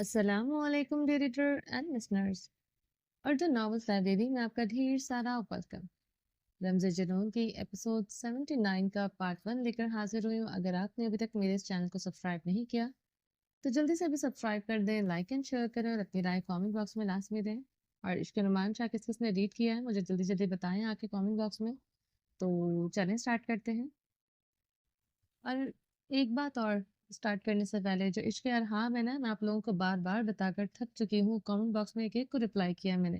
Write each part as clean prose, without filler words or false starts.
السلام علیکم dear reader and listeners, Urdu novels library میں آپ کا ڈھیر سارا ویلکم۔ رمز جنون کی ایپیسوڈ 79 کا پارٹ 1 لے کر حاضر ہوئی ہوں۔ اگر آپ نے ابھی تک میرے اس چینل کو سبسکرائب نہیں کیا تو جلدی سے ابھی سبسکرائب کر دیں، لائک اینڈ شیئر کریں اور اپنی رائے کامنٹ باکس میں لازمی دیں۔ اور عشق نعمان شاہ کس کس نے ریڈ کیا ہے مجھے جلدی جلدی بتائیں آ کے کامنٹ باکس میں۔ تو چلیں اسٹارٹ کرتے ہیں۔ اور ایک بات اور، اسٹارٹ کرنے سے پہلے جو عشق ارحام ہے نا، میں آپ لوگوں کو بار بار بتا کر تھک چکی ہوں۔ کامنٹ باکس میں ایک ایک کو رپلائی کیا ہے میں نے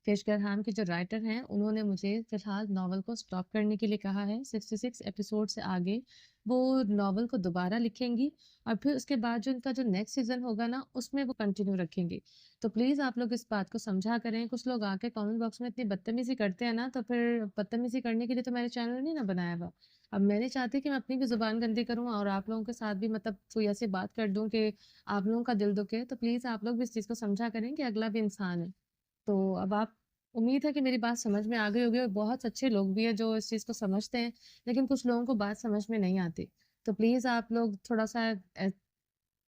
کہ عشق ارحام کے جو رائٹر ہیں انہوں نے مجھے فی الحال ناول کو سٹاپ کرنے کے لیے کہا ہے۔ 66 ایپیسوڈ سے آگے وہ ناول کو دوبارہ لکھیں گی اور پھر اس کے بعد جو ان کا جو نیکسٹ سیزن ہوگا نا اس میں وہ کنٹینیو رکھیں گی۔ تو پلیز آپ لوگ اس بات کو سمجھا کریں۔ کچھ لوگ آ کے کامنٹ باکس میں اتنی بدتمیزی کرتے ہیں نا، تو پھر بدتمیزی کرنے کے لیے تو میرے چینل نہیں نا بنایا ہوا۔ اب میں نہیں چاہتی کہ میں اپنی بھی زبان گندی کروں اور آپ لوگوں کے ساتھ بھی مطلب کوئی ایسی بات کر دوں کہ آپ لوگوں کا دل دکھے۔ تو پلیز آپ لوگ بھی اس چیز کو سمجھا کریں کہ اگلا بھی انسان ہے۔ تو اب آپ، امید ہے کہ میری بات سمجھ میں آ گئی ہوگی، اور بہت اچھے لوگ بھی ہیں جو اس چیز کو سمجھتے ہیں، لیکن کچھ لوگوں کو بات سمجھ میں نہیں آتی۔ تو پلیز آپ لوگ تھوڑا سا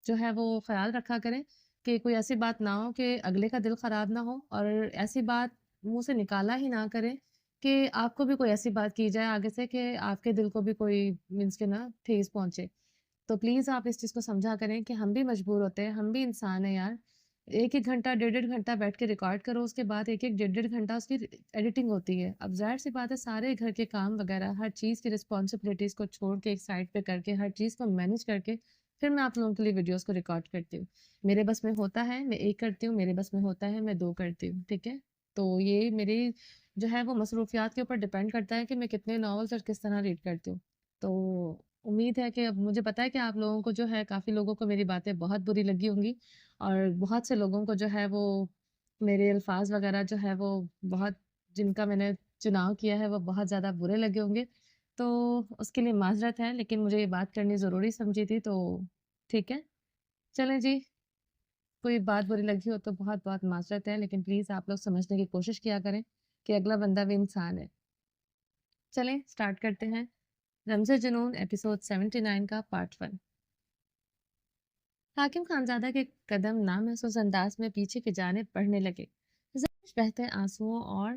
جو ہے وہ خیال رکھا کریں کہ کوئی ایسی بات نہ ہو کہ اگلے کا دل خراب نہ ہو، اور ایسی بات منہ سے نکالا ہی نہ کریں کہ آپ کو بھی کوئی ایسی بات کی جائے آگے سے کہ آپ کے دل کو بھی کوئی مینس کے نا ٹھیس پہنچے۔ تو پلیز آپ اس چیز کو سمجھا کریں کہ ہم بھی مجبور ہوتے ہیں، ہم بھی انسان ہیں یار۔ ایک ایک گھنٹہ ڈیڑھ ڈیڑھ گھنٹہ بیٹھ کے ریکارڈ کرو، اس کے بعد ایک ایک ڈیڑھ ڈیڑھ گھنٹہ اس کی ایڈیٹنگ ہوتی ہے۔ اب ظاہر سی بات ہے سارے گھر کے کام وغیرہ ہر چیز کی رسپانسبلٹیز کو چھوڑ کے ایک سائڈ پہ کر کے ہر چیز کو مینیج کر کے پھر میں آپ لوگوں کے لیے ویڈیوز کو ریکارڈ کرتی ہوں۔ میرے بس میں ہوتا ہے میں ایک کرتی ہوں، میرے بس میں ہوتا ہے میں دو کرتی ہوں، ٹھیک ہے؟ تو یہ میری جو ہے وہ مصروفیات کے اوپر ڈیپینڈ کرتا ہے کہ میں کتنے ناولس اور کس طرح ریڈ کرتی ہوں۔ تو امید ہے کہ اب مجھے پتا ہے کہ آپ لوگوں کو جو ہے کافی لوگوں کو میری باتیں بہت بری لگی ہوں گی، اور بہت سے لوگوں کو جو ہے وہ میرے الفاظ وغیرہ جو ہے وہ بہت، جن کا میں نے چناؤ کیا ہے وہ بہت زیادہ برے لگے ہوں گے۔ تو اس کے لیے معذرت ہے، لیکن مجھے یہ بات کرنی ضروری سمجھی تھی، تو ٹھیک ہے۔ چلیں جی، کوئی بات بری لگی ہو تو بہت بہت معذرت ہے، لیکن پلیز آپ لوگ سمجھنے کی کوشش کیا کریں کہ اگلا بندہ بھی انسان ہے۔ چلیں اسٹارٹ کرتے ہیں۔ رمز جنون ایپیسوڈ 79 کا پارٹ 1۔ حاکم خانزادہ کے قدم نامحسوس انداز میں پیچھے کی جانب بڑھنے لگے۔ زبش بہتے آنسوؤں اور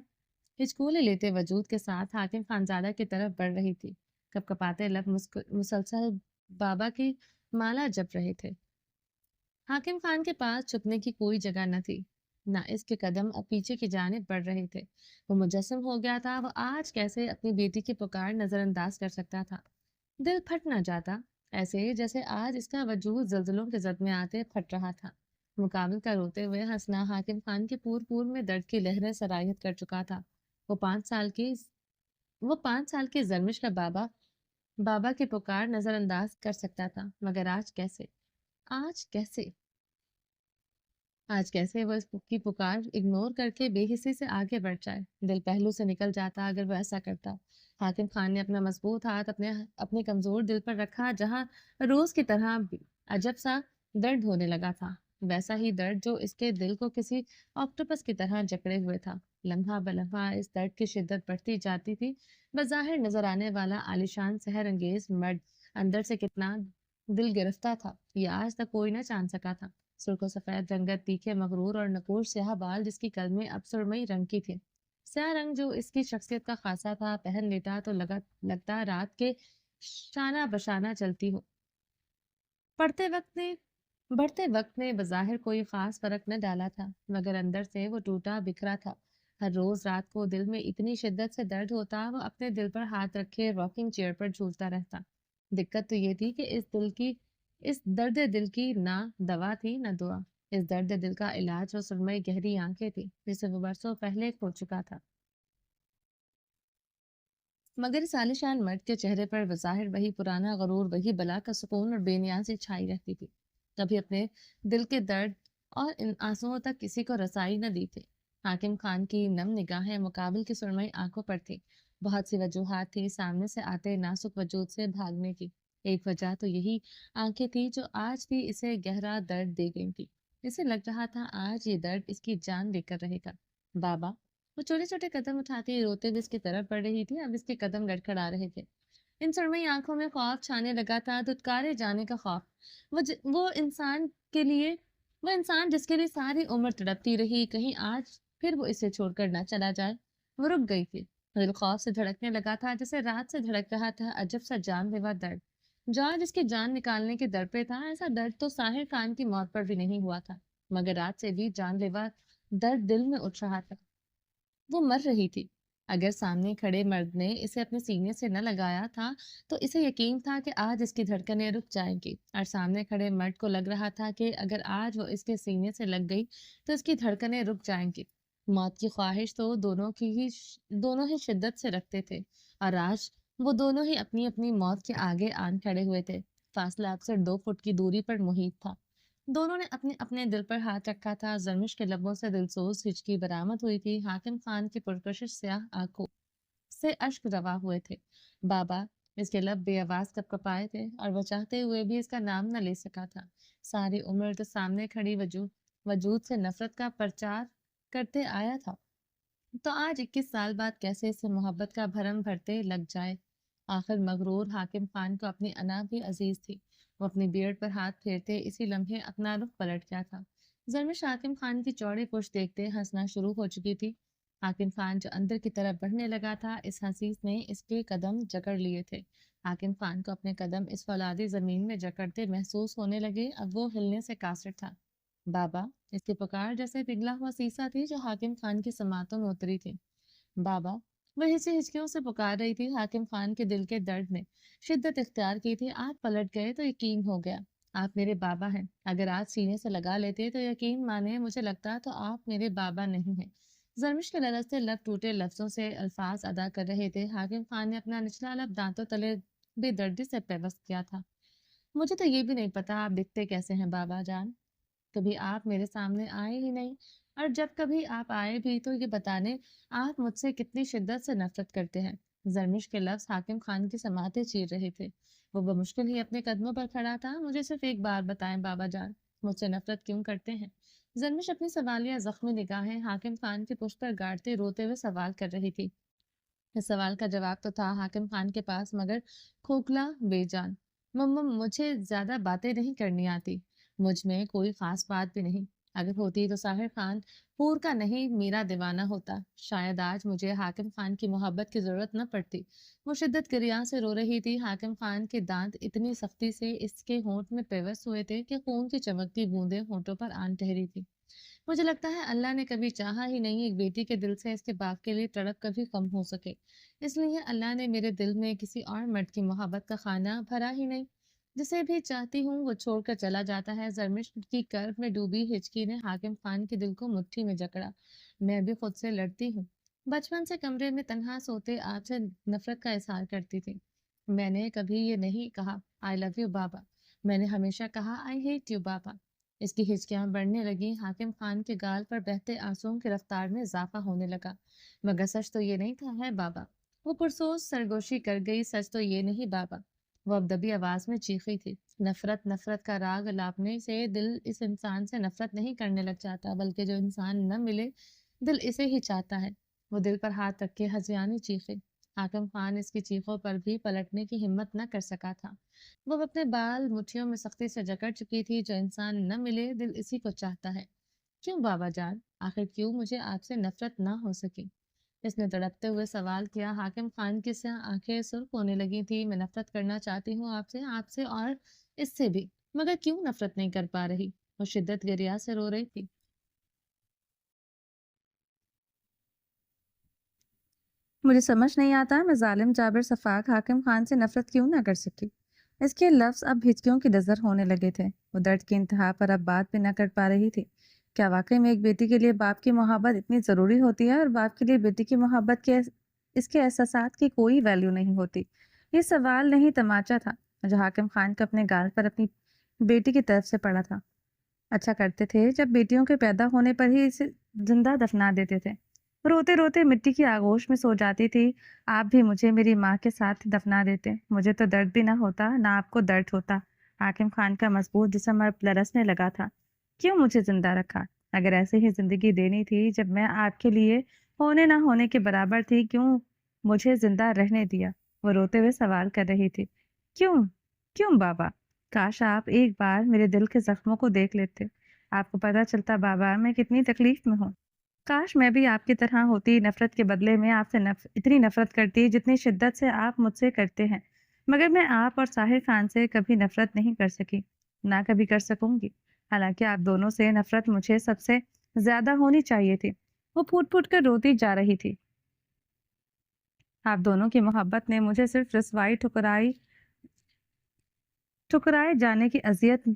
ہچکولے لیتے وجود کے ساتھ حاکم خانزادہ کی طرف بڑھ رہی تھی۔ کپ کپاتے لب مسلسل بابا کی مالا جپ رہے تھے۔ حاکم خان کے پاس چھپنے کی کوئی جگہ نہ تھی، نہ اس کے قدم اب پیچھے کی جانب بڑھ رہے تھے۔ وہ مجسم ہو گیا تھا، وہ آج کیسے اپنی بیٹی کی پکار نظر انداز کر سکتا تھا؟ دل پھٹ نہ جاتا، ایسے جیسے آج اس کا وجود زلزلوں کے زد میں آتے پھٹ رہا تھا۔ مقابل کا روتے ہوئے ہنسنا حاکم خان کے پور پور میں درد کی لہریں سرایت کر چکا تھا۔ وہ 5 سال کی وہ 5 سال کی زرمش کا بابا کی پکار نظر انداز کر سکتا تھا، مگر آج کیسے؟ آج کیسے؟ آج کیسے وہ اس کی پکار اگنور کر کے بے حسی سے آگے بڑھ جائے؟ دل پہلو سے نکل جاتا اگر وہ ایسا کرتا۔ حاکم خان نے اپنا مضبوط ہاتھ اپنے کمزور دل پر رکھا، جہاں روز کی طرح عجب سا درد ہونے لگا تھا، ویسا ہی درد جو اس کے دل کو کسی آکٹوپس کی طرح جکڑے ہوئے تھا۔ لمحہ بلمحہ اس درد کی شدت بڑھتی جاتی تھی۔ بظاہر نظر آنے والا عالیشان سحر انگیز مرد اندر سے کتنا دل گرفتہ تھا یہ آج تک کوئی نہ جان سکا تھا۔ سرخ و سفید رنگت، تیکھے مغرور اور نقوش سیاہ بال جس کی قلمیں اب سرمئی رنگ کی تھی، سیاہ رنگ جو اس کی شخصیت کا خاصا تھا، پہن لیتا تو لگتا رات کے شانہ بشانہ چلتی ہو۔ بڑھتے وقت نے بظاہر کوئی خاص فرق نہ ڈالا تھا، مگر اندر سے وہ ٹوٹا بکھرا تھا۔ ہر روز رات کو دل میں اتنی شدت سے درد ہوتا، وہ اپنے دل پر ہاتھ رکھے راکنگ چیئر پر جھولتا رہتا۔ دقت تو یہ تھی کہ اس درد دل کی نہ دوا تھی نہ دعا۔ اس درد دل کا علاج وہ سرمئی گہری آنکھیں تھی جسے وہ برسوں پہلے کھو چکا تھا۔ مگر اس عالیشان مرد کے چہرے پر بظاہر وہی پرانا غرور، وہی بلا کا سکون اور بے نیازی چھائی رہتی تھی۔ کبھی اپنے دل کے درد اور ان آنسوؤں تک کسی کو رسائی نہ دی تھی۔ حاکم خان کی نم نگاہیں مقابل کی سرمئی آنکھوں پر تھی۔ بہت سی وجوہات تھی سامنے سے آتے نازک وجود سے بھاگنے کی۔ ایک وجہ تو یہی آنکھیں تھی جو آج بھی اسے گہرا درد دے گئی تھی۔ اسے لگ رہا تھا آج یہ درد اس کی جان لے کر رہے گا۔ بابا، وہ چھوٹے چھوٹے قدم اٹھاتی روتے ہوئے اس کی طرف بڑھ رہی تھی، اب اس کے قدم لڑکھڑا رہے تھے۔ ان سرمئی آنکھوں میں خوف چھانے لگا تھا، دھتکارے جانے کا خوف۔ وہ انسان کے لیے وہ انسان جس کے لیے ساری عمر تڑپتی رہی، کہیں آج پھر وہ اسے چھوڑ کر نہ چلا جائے۔ وہ رک گئی تھی، دل خوف سے دھڑکنے لگا تھا جیسے رات سے دھڑک رہا تھا عجب سا جان لیوا درد، جہاں جس کی جان نکالنے کے در پہ تھا۔ ایسا درد تو ساحر خان کی موت پر بھی نہیں ہوا تھا، مگر رات سے بھی جان لیوا درد دل میں اٹھ رہا تھا۔ وہ مر رہی تھی۔ اگر سامنے کھڑے مرد نے اسے اپنے سینے سے نہ لگایا تھا تو اسے یقین تھا کہ آج اس کی دھڑکنیں رک جائیں گی، اور سامنے کھڑے مرد کو لگ رہا تھا کہ اگر آج وہ اس کے سینے سے لگ گئی تو اس کی دھڑکنیں رک جائیں گی۔ موت کی خواہش تو دونوں ہی شدت سے رکھتے تھے، اور آج وہ دونوں ہی اپنی اپنی موت کے آگے آن کھڑے ہوئے تھے۔ فاصلہ اکثر 2 فٹ کی دوری پر محیط تھا۔ دونوں نے اپنے اپنے دل پر ہاتھ رکھا تھا۔ زرمش کے لبوں سے دلسوز ہچکی برآمد ہوئی تھی۔ حاکم خان کی پرکشش سیاہ آنکھوں سے اشک روا ہوئے تھے۔ بابا! اس کے لب بے آواز کپکپائے تھے، اور وہ چاہتے ہوئے بھی اس کا نام نہ لے سکا تھا۔ ساری عمر تو سامنے کھڑی وجود سے نفرت کا پرچار کرتے آیا تھا، تو آج 21 سال بعد کیسے اس سے محبت کا بھرم بھرتے لگ جائے۔ آخر مغرور حاکم خان کو اپنی انا بھی عزیز تھی۔ وہ اپنی بیئرڈ پر ہاتھ پھیرتے اسی لمحے اپنا رخ پلٹ گیا تھا۔ زرمش حاکم خان کی چوڑی پشت دیکھتے ہنسنا شروع ہو چکی تھی۔ حاکم خان جو اندر کی طرف بڑھنے لگا تھا، اس حسیس نے اس کے قدم جکڑ لیے تھے۔ حاکم خان کو اپنے قدم اس فولادی زمین میں جکڑتے محسوس ہونے لگے۔ اب وہ ہلنے سے قاصر تھا۔ بابا! اس کی پکار جیسے پگھلا ہوا سیسا تھی جو حاکم خان کی سماعتوں میں اتری تھی۔ بابا! وہ ہچکیوں سے پکار رہی تھی۔ حاکم خان کے دل کے درد نے شدت اختیار کی تھی۔ آپ پلٹ گئے تو یقین ہو گیا، آپ میرے بابا ہیں۔ اگر آج سینے سے لگا لیتے تو یقین مانے مجھے لگتا تو آپ میرے بابا نہیں ہیں۔ زرمش کے لرزتے لب ٹوٹے لفظوں سے الفاظ ادا کر رہے تھے۔ حاکم خان نے اپنا نچلا لب دانتوں تلے بے دردی سے پیوست کیا تھا۔ مجھے تو یہ بھی نہیں پتا آپ دکھتے کیسے ہیں بابا جان۔ کبھی آپ میرے سامنے آئے ہی نہیں، اور جب کبھی آپ آئے بھی تو یہ بتانے آپ مجھ سے کتنی شدت سے نفرت کرتے ہیں۔ زرمش کے لفظ حاکم خان کی سماعتیں چیر رہے تھے۔ وہ بمشکل ہی اپنے قدموں پر کھڑا تھا۔ مجھے صرف ایک بار بتائیں بابا جان، مجھ سے نفرت کیوں کرتے ہیں؟ زرمش اپنی سوالیہ زخمی نگاہیں حاکم خان کی پشت پر گاڑتے روتے ہوئے سوال کر رہی تھی۔ اس سوال کا جواب تو تھا حاکم خان کے پاس، مگر کھوکھلا بے جان۔ مجھے زیادہ باتیں نہیں کرنی آتی، مجھ میں کوئی خاص بات بھی نہیں۔ اگر ہوتی تو ساحر خان پور کا نہیں میرا دیوانہ ہوتا۔ شاید آج مجھے حاکم خان کی محبت کی ضرورت نہ پڑتی۔ وہ شدت گریان سے رو رہی تھی۔ حاکم خان کے دانت اتنی سختی سے اس کے ہونٹ میں پیوست ہوئے تھے کہ خون کی چمکتی بوندیں ہونٹوں پر آن ٹھہری تھی۔ مجھے لگتا ہے اللہ نے کبھی چاہا ہی نہیں ایک بیٹی کے دل سے اس کے باپ کے لیے تڑپ کبھی کم ہو سکے، اس لیے اللہ نے میرے دل میں کسی اور مرد کی محبت کا خانہ بھرا ہی نہیں۔ جسے بھی چاہتی ہوں وہ چھوڑ کر چلا جاتا ہے۔ زرمش کی کرب میں ڈوبی ہچکی نے حاکم خان کے دل کو مٹھی میں جکڑا۔ میں بھی خود سے لڑتی ہوں۔ بچپن سے کمرے میں تنہا سوتے آپ سے نفرت کا اظہار کرتی تھی۔ میں نے کبھی یہ نہیں کہا آئی لو یو بابا، میں نے ہمیشہ کہا آئی ہیٹ یو بابا۔ اس کی ہچکیاں بڑھنے لگیں۔ حاکم خان کے گال پر بہتے آنسوؤں کی رفتار میں اضافہ ہونے لگا۔ مگر سچ تو یہ نہیں تھا ہے بابا، وہ پرسوز سرگوشی کر گئی۔ سچ تو یہ نہیں بابا، وہ اب دبی آواز میں چیخی تھی۔ نفرت نفرت کا راگ الاپنے سے دل اس انسان سے نفرت نہیں کرنے لگ جاتا، بلکہ جو انسان نہ ملے دل اسے ہی چاہتا ہے۔ وہ دل پر ہاتھ رکھ کے ہذیانی چیخے۔ حاکم خان اس کی چیخوں پر بھی پلٹنے کی ہمت نہ کر سکا تھا۔ وہ اپنے بال مٹھیوں میں سختی سے جکڑ چکی تھی۔ جو انسان نہ ملے دل اسی کو چاہتا ہے۔ کیوں بابا جان؟ آخر کیوں مجھے آپ سے نفرت نہ ہو سکی؟ اس نے تڑپتے ہوئے سوال کیا۔ حاکم خان کی سیاہ آنکھیں سرخ ہونے لگی تھی۔ میں نفرت کرنا چاہتی ہوں آپ سے اور اس سے بھی، مگر کیوں نفرت نہیں کر پا رہی؟ وہ شدت گریا سے رو رہی تھی۔ مجھے سمجھ نہیں آتا میں ظالم جابر صفاق حاکم خان سے نفرت کیوں نہ کر سکی۔ اس کے لفظ اب ہچکیوں کی نظر ہونے لگے تھے۔ وہ درد کی انتہا پر اب بات بھی نہ کر پا رہی تھی۔ کیا واقعی میں ایک بیٹی کے لیے باپ کی محبت اتنی ضروری ہوتی ہے، اور باپ کے لیے بیٹی کی محبت کے اس کے احساسات کی کوئی ویلیو نہیں ہوتی؟ یہ سوال نہیں تماچا تھا جو حاکم خان کا اپنے گال پر اپنی بیٹی کی طرف سے پڑا تھا۔ اچھا کرتے تھے جب بیٹیوں کے پیدا ہونے پر ہی اسے زندہ دفنا دیتے تھے۔ روتے روتے مٹی کی آغوش میں سو جاتی تھی۔ آپ بھی مجھے میری ماں کے ساتھ دفنا دیتے، مجھے تو درد بھی نہ ہوتا، نہ آپ کو درد ہوتا۔ حاکم خان کا مضبوط جسم اب لرزنے لگا تھا۔ کیوں مجھے زندہ رکھا؟ اگر ایسے ہی زندگی دینی تھی جب میں آپ کے لیے ہونے نہ ہونے کے برابر تھی، کیوں مجھے زندہ رہنے دیا؟ وہ روتے ہوئے سوال کر رہی تھی۔ کیوں؟ کیوں بابا؟ کاش آپ ایک بار میرے دل کے زخموں کو دیکھ لیتے۔ آپ کو پتہ چلتا بابا میں کتنی تکلیف میں ہوں۔ کاش میں بھی آپ کی طرح ہوتی، نفرت کے بدلے میں آپ سے اتنی نفرت کرتی جتنی شدت سے آپ مجھ سے کرتے ہیں۔ مگر میں آپ اور ساحر خان سے کبھی نفرت نہیں کر سکی، نہ کبھی کر سکوں گی۔ حالانکہ آپ دونوں سے نفرت مجھے سب سے زیادہ ہونی چاہیے تھی۔ وہ پھوٹ پھوٹ کر روتی جا رہی تھی۔ آپ دونوں کی محبت نے مجھے صرف رسوائی ٹھکرائے جانے کی اذیت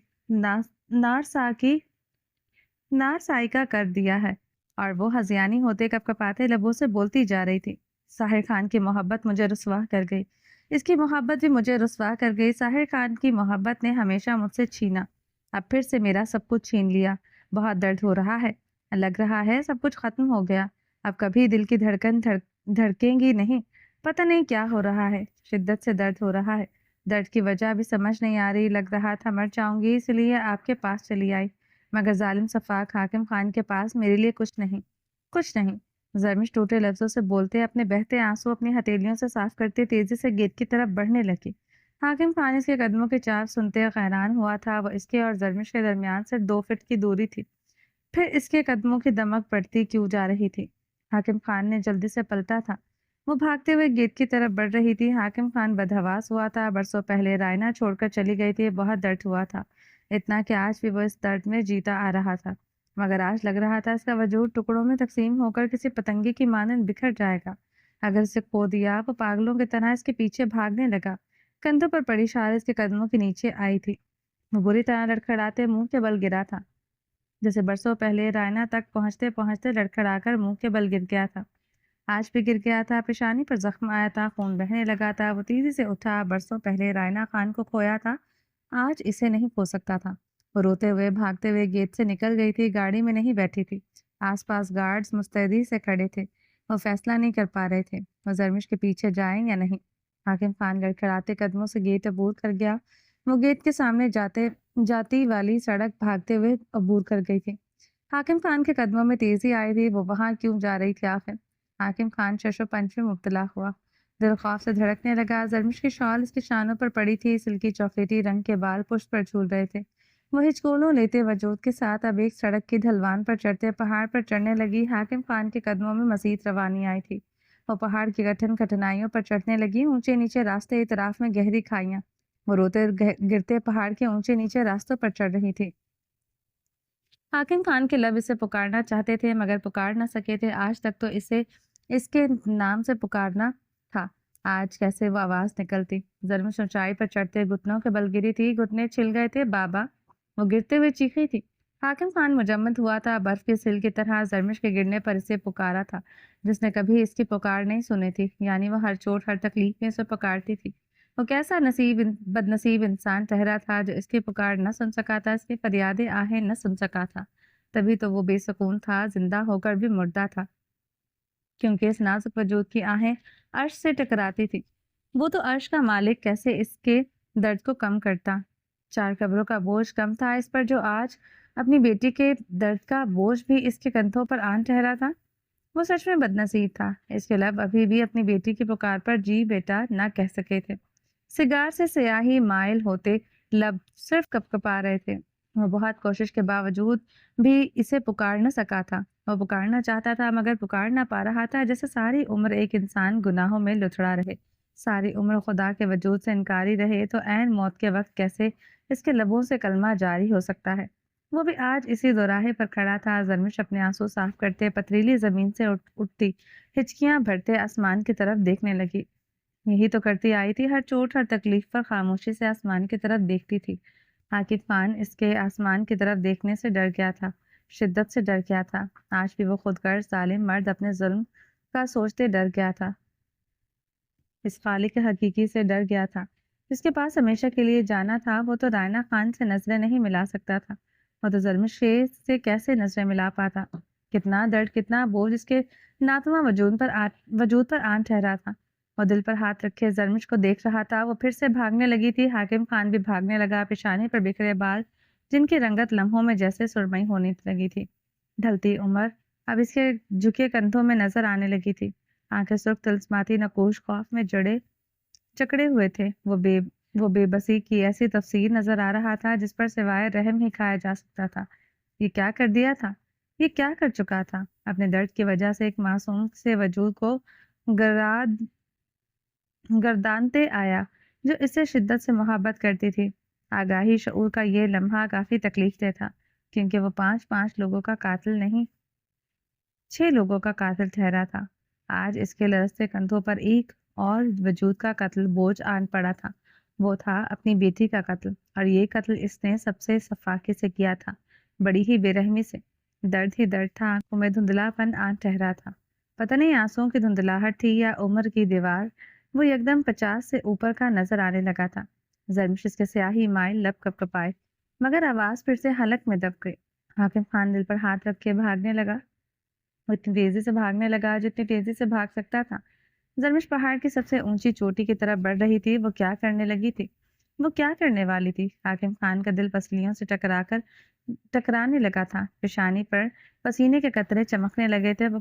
نارسائیکا کر دیا ہے۔ اور وہ ہذیانی ہوتے کپکپاتے لبوں سے بولتی جا رہی تھی، ساحر خان کی محبت مجھے رسوا کر گئی، اس کی محبت بھی مجھے رسوا کر گئی۔ ساحر خان کی محبت نے ہمیشہ مجھ سے چھینا، اب پھر سے میرا سب کچھ چھین لیا۔ بہت درد ہو رہا ہے، لگ رہا ہے سب کچھ ختم ہو گیا، اب کبھی دل کی دھڑکن دھڑکیں گی نہیں۔ پتہ نہیں کیا ہو رہا ہے، شدت سے درد ہو رہا ہے، درد کی وجہ بھی سمجھ نہیں آ رہی۔ لگ رہا تھا مر جاؤں گی، اس لیے آپ کے پاس چلی آئی، مگر ظالم صفاق حاکم خان کے پاس میرے لیے کچھ نہیں۔ زرمش ٹوٹے لفظوں سے بولتے، اپنے بہتے آنسو اپنی ہتھیلیوں سے صاف کرتے تیزی سے گیٹ کی طرف بڑھنے لگی۔ حاکم خان اس کے قدموں کی چاپ سنتے حیران ہوا تھا۔ وہ اس کے اور زرمش کے درمیان صرف 2 فٹ کی دوری تھی، پھر اس کے قدموں کی دمک بڑھتی کیوں جا رہی تھی۔ حاکم خان نے جلدی سے پلٹا تھا، وہ بھاگتے ہوئے گیٹ کی طرف بڑھ رہی تھی۔ حاکم خان بدحواس ہوا تھا، برسوں پہلے رائنا چھوڑ کر چلی گئی تھی، بہت درد ہوا تھا، اتنا کہ آج بھی وہ اس درد میں جیتا آ رہا تھا، مگر آج لگ رہا تھا اس کا وجود ٹکڑوں میں تقسیم ہو کر کسی پتنگے کی مانند بکھر جائے گا اگر اسے کھو دیا۔ وہ پاگلوں کی طرح اس کے پیچھے بھاگنے لگا، کندھوں پر پڑی شال اس کے قدموں کے نیچے آئی تھی، وہ بری طرح لڑکھڑاتے منہ کے بل گرا تھا، جیسے برسوں پہلے رائنا تک پہنچتے پہنچتے لڑکھڑا کر منہ کے بل گر گیا تھا۔ آج بھی گر گیا تھا، پیشانی پر زخم آیا تھا، خون بہنے لگا تھا۔ وہ تیزی سے اٹھا، برسوں پہلے رائنا خان کو کھویا تھا، آج اسے نہیں کھو سکتا تھا۔ وہ روتے ہوئے بھاگتے ہوئے گیٹ سے نکل گئی تھی، گاڑی میں نہیں بیٹھی تھی، آس پاس گارڈز مستعدی سے کھڑے تھے، وہ فیصلہ نہیں کر پا رہے تھے وہ زرمش کے پیچھے جائیں یا نہیں۔ حاکم خان لڑکھڑاتے قدموں سے گیٹ عبور کر گیا، وہ گیٹ کے سامنے جاتی والی سڑک بھاگتے ہوئے عبور کر گئی تھی۔ حاکم خان کے قدموں میں تیزی آئی تھی، وہ وہاں کیوں جا رہی تھی آخر؟ حاکم خان شش و پنج میں مبتلا ہوا، دل خوف سے دھڑکنے لگا۔ زرمش کی شال اس کے شانوں پر پڑی تھی، سلکی چاکلیٹی رنگ کے بال پشت پر جھول رہے تھے۔ وہ ہچکولوں لیتے وجود کے ساتھ اب ایک سڑک کی ڈھلوان پر چڑھتے پہاڑ پر چڑھنے لگی۔ حاکم خان کے قدموں میں مزید روانی آئی تھی، وہ پہاڑ کی کٹھن کٹھنائیوں پر چڑھنے لگی، اونچے نیچے راستے، اطراف میں گہری کھائیاں، وہ روتے گرتے پہاڑ کے اونچے نیچے راستوں پر چڑھ رہی تھی۔ حاکم خان کے لب اسے پکارنا چاہتے تھے مگر پکار نہ سکے تھے، آج تک تو اسے اس کے نام سے پکارنا تھا، آج کیسے وہ آواز نکلتی؟ زرمش اونچائی پر چڑھتے گھٹنوں کے بل گری تھی، گھٹنے چھل گئے تھے بابا، وہ گرتے ہوئے چیخی تھی۔ حاکم خان مجمد ہوا تھا، برف کے سل کی طرح زرمش کے گرنے پر اسے پکارا تھا جس نے کبھی اس کی پکار نہیں سنی تھی، یعنی وہ ہر چوٹ ہر تکلیف میں اسے پکارتی تھی۔ وہ کیسا بدنصیب انسان ٹھہرا تھا جو اس کی پکار نہ سن سکا تھا، اس کی فریاد آہیں نہ سن سکا تھا۔ تبھی تو وہ بے سکون تھا، زندہ ہو کر بھی مردہ تھا، کیونکہ اس نازک وجود کی آہیں عرش سے ٹکراتی تھی۔ وہ تو عرش کا مالک کیسے اس کے درد کو کم کرتا؟ 4 قبروں کا بوجھ کم تھا اس پر، جو آج اپنی بیٹی کے درد کا بوجھ بھی اس کے کندھوں پر آن ٹھہرا تھا۔ وہ سچ میں بدنصیب تھا، اس کے لب ابھی بھی اپنی بیٹی کی پکار پر جی بیٹا نہ کہہ سکے تھے، سگار سے سیاہی مائل ہوتے لب صرف کپکپا رہے تھے۔ وہ بہت کوشش کے باوجود بھی اسے پکار نہ سکا تھا، وہ پکارنا چاہتا تھا مگر پکار نہ پا رہا تھا، جیسے ساری عمر ایک انسان گناہوں میں لتھڑا رہے، ساری عمر خدا کے وجود سے انکاری رہے، تو عین موت کے وقت کیسے اس کے لبوں سے کلمہ جاری ہو سکتا ہے؟ وہ بھی آج اسی دوراہے پر کھڑا تھا۔ زرمش اپنے آنسو صاف کرتے پتھریلی زمین سے اٹھتی ہچکیاں بھرتے آسمان کی طرف دیکھنے لگی، یہی تو کرتی آئی تھی، ہر چوٹ ہر تکلیف پر خاموشی سے آسمان کی طرف دیکھتی تھی۔ حاکم خان اس کے آسمان کی طرف دیکھنے سے ڈر گیا تھا، شدت سے ڈر گیا تھا، آج بھی وہ خود غرض ظالم مرد اپنے ظلم کا سوچتے ڈر گیا تھا، اس خالق حقیقی سے ڈر گیا تھا جس کے پاس ہمیشہ کے لیے جانا تھا۔ وہ تو رائنا خان سے نظریں نہیں ملا سکتا تھا، وہ تو زرمش سے کیسے نظریں ملا پاتا؟ کتنا درد، کتنا بوجھ اس کے ناتواں وجود پر آن ٹھہرا تھا۔ وہ دل پر ہاتھ رکھے زرمش کو دیکھ رہا تھا، وہ پھر سے بھاگنے لگی تھی، حاکم خان بھی بھاگنے لگا، پیشانی پر بکھرے بال جن کی رنگت لمحوں میں جیسے سرمئی ہونے لگی تھی، ڈھلتی عمر اب اس کے جھکے کندھوں میں نظر آنے لگی تھی، آنکھیں سرخ طلسماتی نقوش خوف میں جکڑے ہوئے تھے، وہ بے بسی کی ایسی تفسیر نظر آ رہا تھا جس پر سوائے رحم ہی کھایا جا سکتا تھا۔ یہ کیا کر دیا تھا؟ یہ کیا کر چکا تھا؟ اپنے درد کی وجہ سے ایک معصوم سے وجود کو گردانتے آیا جو اس سے شدت سے محبت کرتی تھی۔ آگاہی شعور کا یہ لمحہ کافی تکلیف دہ تھا کیونکہ وہ پانچ لوگوں کا قاتل نہیں 6 لوگوں کا قاتل ٹھہرا تھا۔ آج اس کے لرزتے کندھوں پر ایک اور وجود کا قتل بوجھ آن پڑا تھا۔ وہ تھا اپنی بیٹی کا قتل، اور یہ قتل اس نے سب سے سفاکے سے کیا تھا، بڑی ہی بے رحمی سے۔ درد ہی درد تھا، آنکھوں میں دھندلا پن آن ٹھہرا تھا۔ پتہ نہیں آنسوؤں کی دھندلاہٹ تھی یا عمر کی دیوار، وہ یکدم 50 سے اوپر کا نظر آنے لگا تھا۔ زرمش اس کے سیاہی مائل لب کپ کپائے، مگر آواز پھر سے حلق میں دب گئی۔ حاکم خان دل پر ہاتھ رکھ کے بھاگنے لگا۔ وہ اتنی تیزی سے بھاگنے لگا جتنی تیزی سے بھاگ سکتا تھا۔ زرمش پہاڑ کی سب سے اونچی چوٹی کی طرف بڑھ رہی تھی۔ وہ کیا کرنے لگی تھی؟ وہ کیا کرنے والی تھی؟ حاکم خان کا دل پسلیوں سے ٹکرانے لگا تھا۔ پیشانی پر پسینے کے قطرے چمکنے لگے تھے۔ وہ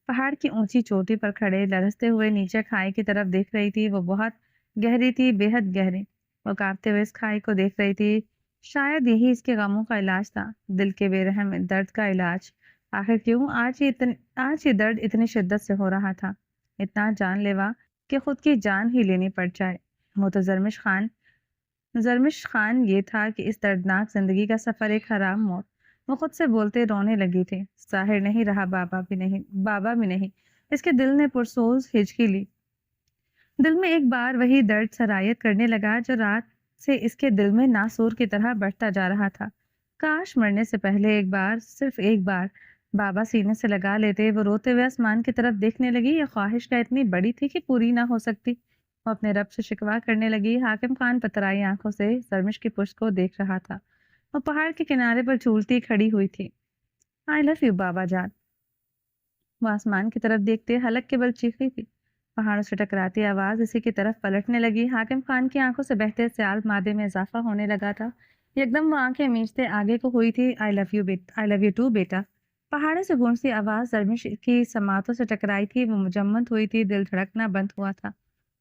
پہاڑ کی اونچی چوٹی پر کھڑے لرزتے ہوئے نیچے کھائی کی طرف دیکھ رہی تھی۔ وہ بہت گہری تھی، بے حد گہری۔ وہ کانپتے ہوئے اس کھائی کو دیکھ رہی تھی۔ شاید یہی اس کے غموں کا علاج تھا، دل کے بے رحم درد کا علاج۔ آخر کیوں آج یہ درد اتنی شدت سے ہو رہا تھا، اتنا جان لیوا کہ خود کی جان ہی لینی پڑ جائے؟ وہ تو زرمش خان یہ تھا کہ اس دردناک زندگی کا سفر ایک حرام موت۔ وہ خود سے بولتے رونے لگی تھی۔ ظاہر نہیں رہا بابا بھی نہیں۔ اس کے دل نے پرسوز ہچکی لی۔ دل میں ایک بار وہی درد سرایت کرنے لگا جو رات سے اس کے دل میں ناسور کی طرح بڑھتا جا رہا تھا۔ کاش مرنے سے پہلے ایک بار، صرف ایک بار بابا سینے سے لگا لیتے۔ وہ روتے ہوئے آسمان کی طرف دیکھنے لگی۔ یہ خواہش کا اتنی بڑی تھی کہ پوری نہ ہو سکتی۔ وہ اپنے رب سے شکوہ کرنے لگی۔ حاکم خان پترائی آنکھوں سے زرمش کی پشت کو دیکھ رہا تھا۔ وہ پہاڑ کے کنارے پر جھولتی کھڑی ہوئی تھی۔ آئی لو یو بابا جان۔ وہ آسمان کی طرف دیکھتے حلق کے بل چیخی تھی۔ پہاڑوں سے ٹکراتی آواز اسی کی طرف پلٹنے لگی۔ حاکم خان کی آنکھوں سے بہتے سیال مادے میں اضافہ ہونے لگا تھا۔ یکدم وہ آنکھیں میچتے آگے کو ہوئی تھی۔ آئی لو یو ٹو بیٹا۔ پہاڑوں سے گونجتی آواز زرمش کی سماعتوں سے ٹکرائی تھی۔ وہ مجمد ہوئی تھی، دل دھڑکنا بند ہوا تھا۔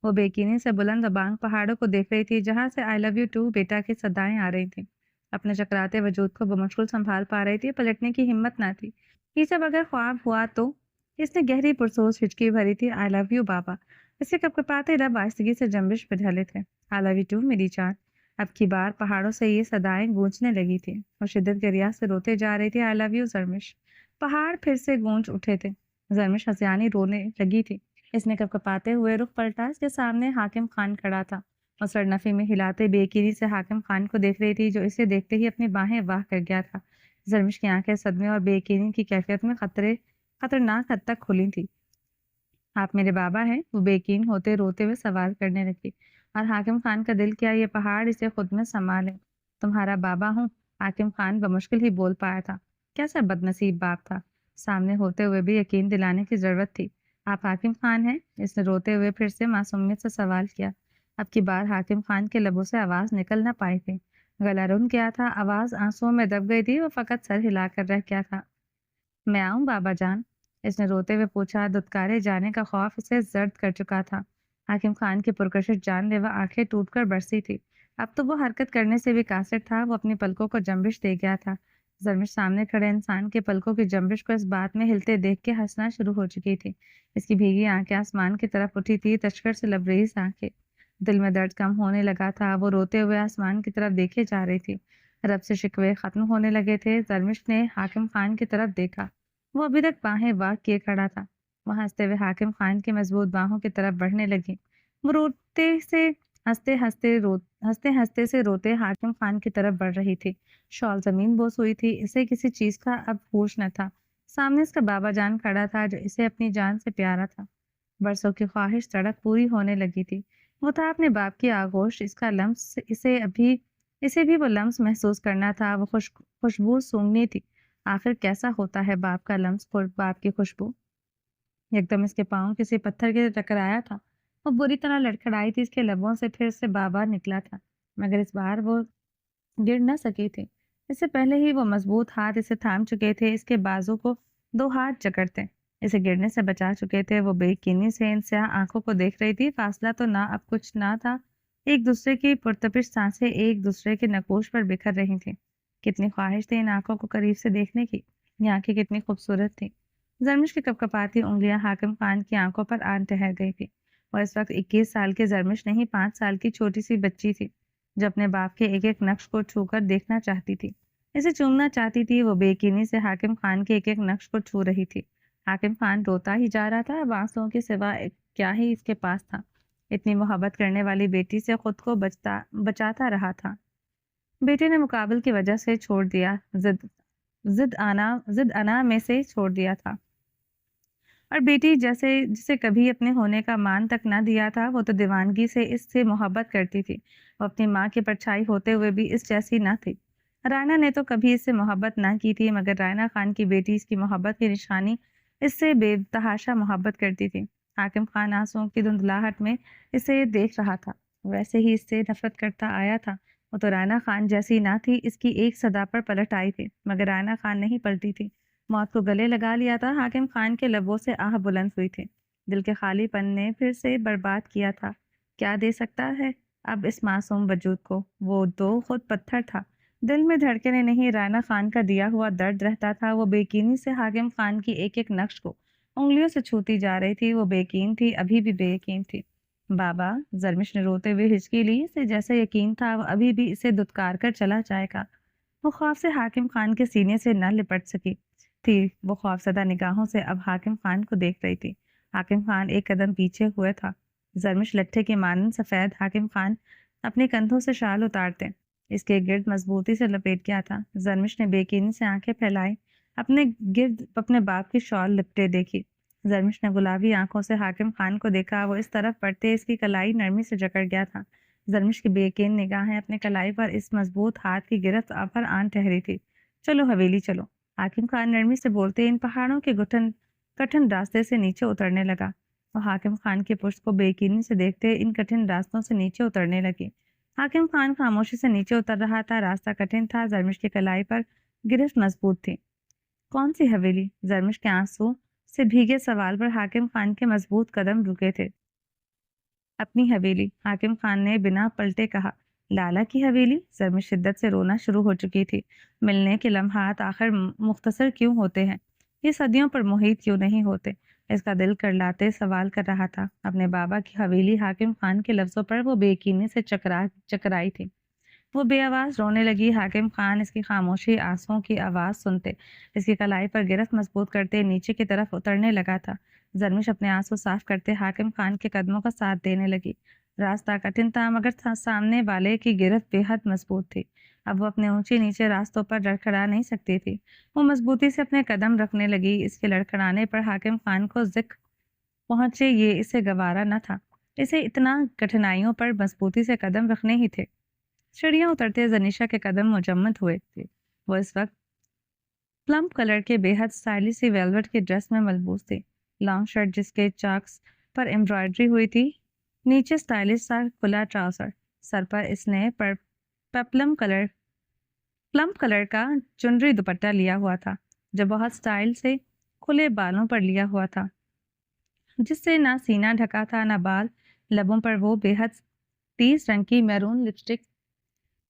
وہ بے یقینی سے بلند و بانگ پہاڑوں کو دیکھ رہی تھی جہاں سے آئی لو یو ٹو بیٹا کی صدائیں آ رہی تھیں۔ اپنے چکراتے وجود کو بمشغول سنبھال پا رہی تھی، پلٹنے کی ہمت نہ تھی۔ یہ سب اگر خواب ہوا تو؟ اس نے گہری پرسوز ہچکی بھری تھی۔ آئی لو یو بابا۔ اس کے کپکپاتے رب آہستگی سے جنبش پہ ڈھلے تھے۔ آئی لو یو ٹو میری جان۔ اب کی بار پہاڑوں سے یہ صدائیں گونجنے لگی تھی۔ وہ شدت کے ریاض سے روتے جا رہی تھی۔ آئی لو یو زرمش۔ پہاڑ پھر سے گونج اٹھے تھے۔ زرمش ہسیانی رونے لگی تھی۔ اس نے کپکپاتے ہوئے رخ پلٹا۔ اس کے سامنے حاکم خان کھڑا تھا۔ وہ سرنفی میں ہلاتے بے یقینی سے حاکم خان کو دیکھ رہی تھی جو اسے دیکھتے ہی اپنی باہیں واہ کر گیا تھا۔ زرمش کی آنکھیں صدمے اور بے یقینی کی کیفیت میں خطرناک حد تک کھلی تھی۔ آپ میرے بابا ہیں؟ وہ بے یقین ہوتے روتے ہوئے سوال کرنے لگی۔ اور حاکم خان کا دل کیا یہ پہاڑ اسے خود میں سما لے۔ تمہارا بابا ہوں؟ حاکم خان بمشکل ہی بول پایا تھا۔ کیسا بد نصیب باپ تھا، سامنے ہوتے ہوئے بھی یقین دلانے کی ضرورت تھی۔ آپ حاکم خان ہیں؟ اس نے روتے ہوئے پھر سے معصومیت سے سوال کیا۔ اب کی بار حاکم خان کے لبوں سے آواز نکل نہ پائی تھی۔ گلا رن گیا تھا، آواز آنسوؤں میں دب گئی تھی۔ وہ فقط سر ہلا کر رہ گیا تھا۔ میں آؤں بابا جان؟ اس نے روتے ہوئے پوچھا۔ دتکارے جانے کا خوف اسے زرد کر چکا تھا۔ حاکم خان کی پرکشش جان لیوا آنکھیں ٹوٹ کر برسی تھی۔ اب تو وہ حرکت کرنے سے بھی قاصر تھا۔ وہ اپنی پلکوں کو جنبش دے گیا تھا۔ زرمش سامنے کھڑے انسان کے پلکوں کی جنبش کو اس بات میں ہلتے دیکھ کے ہنسنا شروع ہو چکی تھی۔ اس کی بھیگی آنکھیں آسمان کی طرف اٹھی تھی، تشکر سے لبریز آنکھیں۔ دل میں درد کم ہونے لگا تھا۔ وہ روتے ہوئے آسمان کی طرف دیکھے جا رہی تھی۔ رب سے شکوے ختم ہونے لگے تھے۔ زرمش نے حاکم خان کی طرف دیکھا۔ وہ ابھی تک باہیں واہ کیے کھڑا تھا۔ وہ ہنستے ہوئے حاکم خان کی مضبوط باہوں کی طرف بڑھنے لگی۔ وہ ہنستے ہنستے روتے حاکم خان کی طرف بڑھ رہی تھی۔ شال زمین بوس ہوئی تھی۔ اسے کسی چیز کا اب ہوش نہ تھا۔ سامنے اس کا بابا جان کھڑا تھا جو اسے اپنی جان سے پیارا تھا۔ برسوں کی خواہش سڑک پوری ہونے لگی تھی۔ وہ تھا اپنے باپ کی آغوش، اس کا لمس، اسے بھی وہ لمس محسوس کرنا تھا۔ وہ خوشبو سونگنی تھی۔ آخر کیسا ہوتا ہے باپ کا لمس، باپ کی خوشبو؟ یکدم اس کے پاؤں کسی پتھر کے ٹکرایا تھا۔ وہ بری طرح لڑکھڑائی تھی۔ اس کے لبوں سے پھر سے بابا نکلا تھا، مگر اس بار وہ گر نہ سکی تھی۔ اس سے پہلے ہی وہ مضبوط ہاتھ اسے تھام چکے تھے، اس کے بازو کو 2 ہاتھ جکڑتے اسے گرنے سے بچا چکے تھے۔ وہ بے یقینی سے ان سیاہ آنکھوں کو دیکھ رہی تھی۔ فاصلہ تو نہ اب کچھ نہ تھا۔ ایک دوسرے کی پرتپش سانسیں ایک دوسرے کے نقوش پر بکھر رہی تھیں۔ کتنی خواہش تھی ان آنکھوں کو قریب سے دیکھنے کی، یہ آنکھیں کتنی خوبصورت تھیں۔ زرمش کی کپکپاتی انگلیاں حاکم خان کی آنکھوں پر آن ٹھہر گئی تھی۔ وہ اس وقت 21 سال کی زرمش نہیں، 5 سال کی چھوٹی سی بچی تھی جو اپنے باپ کے ایک ایک نقش کو چھو کر دیکھنا چاہتی تھی، اسے چومنا چاہتی تھی۔ وہ بے یقینی سے حاکم خان کے ایک ایک نقش کو چھو رہی تھی۔ حاکم خان روتا ہی جا رہا تھا، اب آنسوؤں کے سوا کیا ہی اس کے پاس تھا۔ اتنی محبت کرنے والی بیٹی سے خود کو بچاتا رہا تھا۔ بیٹے نے مقابل کی وجہ سے چھوڑ دیا، ضد انا میں سے چھوڑ دیا تھا، اور بیٹی جسے کبھی اپنے ہونے کا مان تک نہ دیا تھا، وہ تو دیوانگی سے اس سے محبت کرتی تھی۔ وہ اپنی ماں کی پرچھائی ہوتے ہوئے بھی اس جیسی نہ تھی۔ رائنا نے تو کبھی اس سے محبت نہ کی تھی، مگر رائنا خان کی بیٹی اس کی محبت کی نشانی اس سے بے تحاشا محبت کرتی تھی۔ حاکم خان آنسوؤں کی دھندلاہٹ میں اسے دیکھ رہا تھا، ویسے ہی اس سے نفرت کرتا آیا تھا۔ وہ تو رائنا خان جیسی نہ تھی، اس کی ایک صدا پر پلٹ آئی تھی، مگر رائنا خان نہیں پلٹی تھی۔ موت کو گلے لگا لیا تھا۔ حاکم خان کے لبوں سے آہ بلند ہوئی تھی۔ دل کے خالی پن نے پھر سے برباد کیا تھا۔ کیا دے سکتا ہے اب اس معصوم وجود کو؟ وہ تو خود پتھر تھا۔ دل میں دھڑکنے نہیں، رائنا خان کا دیا ہوا درد رہتا تھا۔ وہ بے یقینی سے حاکم خان کی ایک ایک نقش کو انگلیوں سے چھوتی جا رہی تھی۔ وہ بے یقین تھی، ابھی بھی بے یقین تھی۔ بابا، زرمش نے روتے ہوئے ہچکی لی، اسے جیسا یقین تھا وہ ابھی بھی اسے دھتکار کر چلا جائے گا۔ وہ خوف سے حاکم خان کے سینے سے نہ لپٹ سکی تھی۔ وہ خوفزدہ نگاہوں سے اب حاکم خان کو دیکھ رہی تھی۔ حاکم خان ایک قدم پیچھے ہوئے تھا۔ زرمش لٹھے کے مانند سفید۔ حاکم خان اپنے کندھوں سے شال اتارتے اس کے گرد مضبوطی سے لپیٹ گیا تھا۔ زرمش نے بے یقینی سے آنکھیں پھیلائی، اپنے گرد اپنے باپ کی شال لپٹے دیکھی۔ زرمش نے گلابی آنکھوں سے حاکم خان کو دیکھا، وہ اس طرف پڑتے اس کی کلائی نرمی سے جکڑ گیا تھا۔ زرمش کی بے یقین نگاہیں اپنے کلائی پر اس مضبوط ہاتھ کی گرفت پر آن ٹھہری تھی۔ چلو حویلی چلو، حاکم خان نرمی سے بولتے ان پہاڑوں کے کٹھن راستے سے نیچے اترنے لگا۔ وہ حاکم خان کی پشت کو بے یقینی سے دیکھتے ان کٹھن راستوں سے نیچے اترنے لگی۔ حاکم خان خاموشی سے نیچے اتر رہا تھا۔ راستہ کٹھن تھا، زرمش کی کلائی پر گرفت مضبوط تھی۔ کون سی حویلی؟ زرمش کے آنسو سے بھیگے سوال پر حاکم خان کے مضبوط قدم رکے تھے۔ اپنی حویلی، حاکم خان نے بنا پلٹے کہا۔ لالا کی حویلی؟ زرمش شدت سے رونا شروع ہو چکی تھی۔ ملنے کے لمحات آخر مختصر کیوں ہوتے ہیں؟ یہ صدیوں پر محیط کیوں نہیں ہوتے؟ اس کا دل کرلاتے سوال کر رہا تھا۔ اپنے بابا کی حویلی، حاکم خان کے لفظوں پر وہ بے یقینی سے چکرائی تھی۔ وہ بے آواز رونے لگی۔ حاکم خان اس کی خاموشی آنسوؤں کی آواز سنتے اس کی کلائی پر گرفت مضبوط کرتے نیچے کی طرف اترنے لگا تھا۔ زرمش اپنے آنسو صاف کرتے حاکم خان کے قدموں کا ساتھ دینے لگی۔ راستہ کٹھن تھا، مگر سامنے والے کی گرفت بے حد مضبوط تھی۔ اب وہ اپنے اونچے نیچے راستوں پر لڑکھڑا نہیں سکتی تھی۔ وہ مضبوطی سے اپنے قدم رکھنے لگی۔ اس کے لڑکھڑانے پر حاکم خان کو ذک پہنچے یہ اسے گوارا نہ تھا۔ اسے اتنا کٹھنائیوں پر مضبوطی سے قدم رکھنے ہی تھے۔ سیڑھیاں اترتے زنیشا کے قدم مجمد ہوئے تھے۔ وہ اس وقت پلم کلر کے بے حد اسٹائلش سی ویلوٹ کی ڈریس میں ملبوس تھی۔ لانگ شرٹ جس کے چاکس پر ایمبرائڈری ہوئی تھی، نیچے اسٹائلش سا کھلا ٹراؤزر، سر پر اس نے پلم کلر کا چنری دوپٹہ لیا ہوا تھا جو بہت اسٹائل سے کھلے بالوں پر لیا ہوا تھا، جس سے نہ سینہ ڈھکا تھا نہ بال۔ لبوں پر وہ بے حد تیز رنگ کی میرون لپسٹک